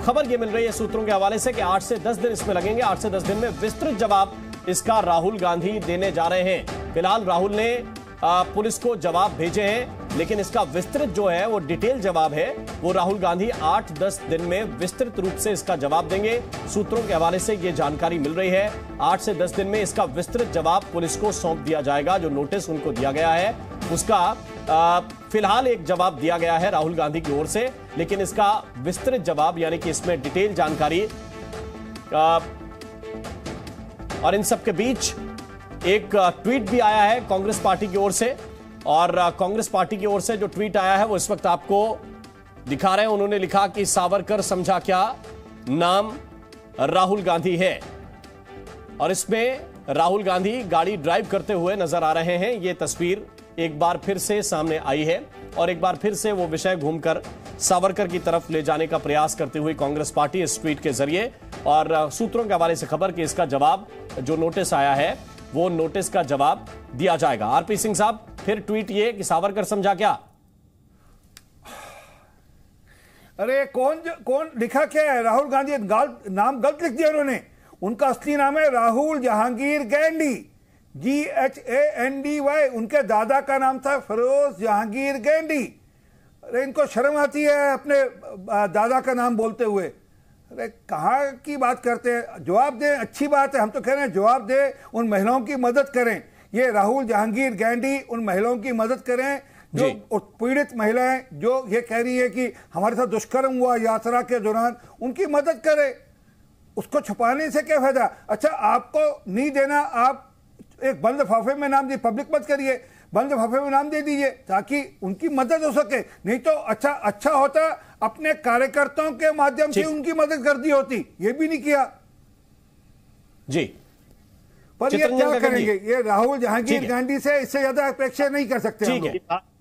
खबर यह मिल रही है सूत्रों के हवाले से कि 8 से 10 दिन इसमें लगेंगे। 8 से 10 दिन में विस्तृत जवाब इसका राहुल गांधी देने जा रहे हैं। फिलहाल राहुल ने पुलिस को जवाब भेजे हैं, लेकिन इसका विस्तृत जो है वो डिटेल जवाब है वो राहुल गांधी 8-10 दिन में विस्तृत रूप से इसका जवाब देंगे। सूत्रों के हवाले से ये जानकारी मिल रही है। 8 से 10 दिन में इसका विस्तृत जवाब पुलिस को सौंप दिया जाएगा। जो नोटिस उनको दिया गया है उसका फिलहाल एक जवाब दिया गया है राहुल गांधी की ओर से, लेकिन इसका विस्तृत जवाब यानी कि इसमें डिटेल जानकारी। और इन सब के बीच एक ट्वीट भी आया है कांग्रेस पार्टी की ओर से, और कांग्रेस पार्टी की ओर से जो ट्वीट आया है वो इस वक्त आपको दिखा रहे हैं। उन्होंने लिखा कि सावरकर समझा क्या, नाम राहुल गांधी है। और इसमें राहुल गांधी गाड़ी ड्राइव करते हुए नजर आ रहे हैं। ये तस्वीर एक बार फिर से सामने आई है और एक बार फिर से वो विषय घूमकर सावरकर की तरफ ले जाने का प्रयास करते हुए कांग्रेस पार्टी इस ट्वीट के जरिए। और सूत्रों के हवाले से खबर कि इसका जवाब, जो नोटिस आया है वो नोटिस का जवाब दिया जाएगा। आरपी सिंह साहब, फिर ट्वीट ये कि सावरकर समझा क्या? अरे कौन लिखा क्या है? राहुल गांधी नाम गलत लिख दिया उन्होंने। उनका असली नाम है राहुल जहांगीर गैंडी, GHANDY। उनके दादा का नाम था फिरोज जहांगीर गैंडी। अरे इनको शर्म आती है अपने दादा का नाम बोलते हुए। अरे कहाँ की बात करते हैं? जवाब दें, अच्छी बात है। हम तो कह रहे हैं जवाब दें, उन महिलाओं की मदद करें। ये राहुल जहांगीर गैंडी उन महिलाओं की मदद करें जो पीड़ित महिलाएं जो ये कह रही है कि हमारे साथ दुष्कर्म हुआ यात्रा के दौरान, उनकी मदद करें। उसको छुपाने से क्या फायदा? अच्छा, आपको नहीं देना, आप एक बंद लिफाफे में नाम दिए, पब्लिक मत करिए, बंद लिफाफे में नाम दे दीजिए ताकि उनकी मदद हो सके। नहीं तो अच्छा होता अपने कार्यकर्ताओं के माध्यम से उनकी मदद कर दी होती। ये भी नहीं किया जी। पर ये क्या करेंगे? ये राहुल जहांगीर गांधी से इससे ज्यादा अपेक्षा नहीं कर सकते। ठीक है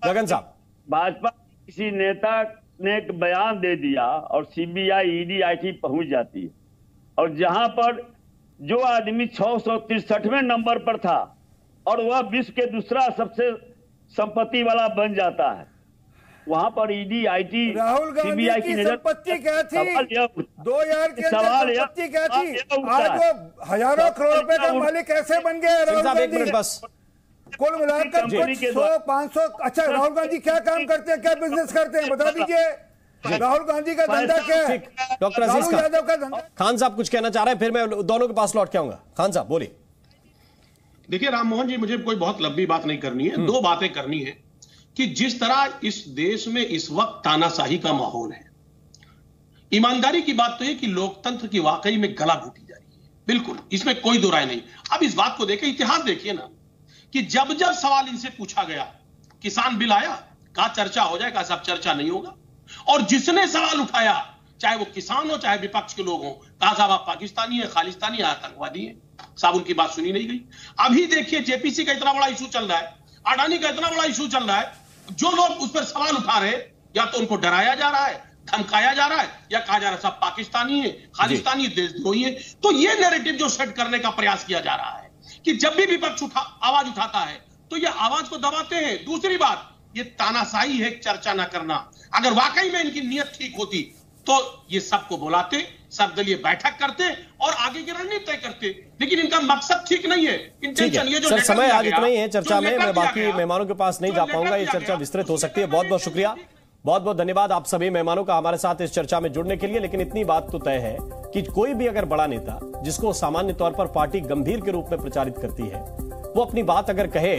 गगन साहब, भाजपा किसी नेता ने एक बयान दे दिया और CBI ED IT पहुंच जाती है, और जहां पर जो आदमी 663वें नंबर पर था और वह विश्व के दूसरा सबसे संपत्ति वाला बन जाता है, वहां पर ईडी, आईटी, राहुल गांधी की संपत्ति क्या थी? 2000 के अंदर संपत्ति क्या थी? आज वो हजारों करोड़ रुपए का मालिक कैसे बन गया राहुल गांधी? बस कुल मिलाकर कुछ 100-500। अच्छा, राहुल गांधी क्या काम करते हैं, क्या बिजनेस करते हैं, बता दीजिए। राहुल गांधी का धंधा क्या है? डॉक्टर अजीज यादव का धंधा। खान साहब कुछ कहना चाह रहे हैं, फिर मैं दोनों के पास लौट के आऊंगा। खान साहब बोलिए। देखिए राममोहन जी, मुझे कोई बहुत लंबी बात नहीं करनी है, दो बातें करनी है कि जिस तरह इस देश में इस वक्त तानाशाही का माहौल है, ईमानदारी की बात तो है कि लोकतंत्र की वाकई में गला घोटी जा रही है, बिल्कुल, इसमें कोई दो राय नहीं। अब इस बात को देखें, इतिहास देखिए ना, कि जब जब सवाल इनसे पूछा गया, किसान बिल आया, कहा चर्चा हो जाए, कहा सब चर्चा नहीं होगा, और जिसने सवाल उठाया, चाहे वो किसान हो चाहे विपक्ष के लोग हो, कहा साहब आप पाकिस्तानी है, खालिस्तानी है, आतंकवादी है, साहब उनकी बात सुनी नहीं गई। अभी देखिए जेपीसी का इतना बड़ा इशू चल रहा है, अडानी का इतना बड़ा इशू चल रहा है, जो लोग उस पर सवाल उठा रहे, या तो उनको डराया जा रहा है, धमकाया जा रहा है, या कहा जा रहा है सब पाकिस्तानी है, खालिस्तानी, देशद्रोही है। तो ये नैरेटिव जो सेट करने का प्रयास किया जा रहा है कि जब भी विपक्ष आवाज उठाता है तो ये आवाज को दबाते हैं। दूसरी बात, ये तानाशाही है चर्चा ना करना। अगर वाकई में इनकी नीयत ठीक होती तो ये सबको बुलाते, सर्वदलीय बैठक करते और आगे की रणनीति तय करते, लेकिन इनका मकसद ठीक नहीं है। इंटेंशन ये जो सर, समय आज इतना ही है चर्चा में, मैं बाकी मेहमानों के पास नहीं जा पाऊंगा, ये चर्चा विस्तृत हो सकती है। बहुत बहुत शुक्रिया, बहुत बहुत धन्यवाद आप सभी मेहमानों का हमारे साथ इस चर्चा में जुड़ने के लिए। लेकिन इतनी बात तो तय है कि कोई भी अगर बड़ा नेता, जिसको सामान्य तौर पर पार्टी गंभीर के रूप में प्रचारित करती है, वो अपनी बात अगर कहे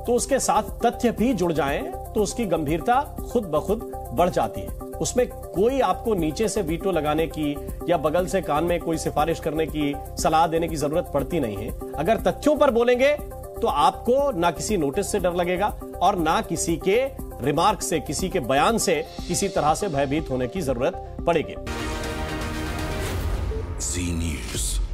तो उसके साथ तथ्य भी जुड़ जाएं तो उसकी गंभीरता खुद ब खुद बढ़ जाती है। उसमें कोई आपको नीचे से वीटो लगाने की या बगल से कान में कोई सिफारिश करने की, सलाह देने की जरूरत पड़ती नहीं है। अगर तथ्यों पर बोलेंगे तो आपको ना किसी नोटिस से डर लगेगा और ना किसी के रिमार्क से, किसी के बयान से किसी तरह से भयभीत होने की जरूरत पड़ेगी। जी न्यूज़।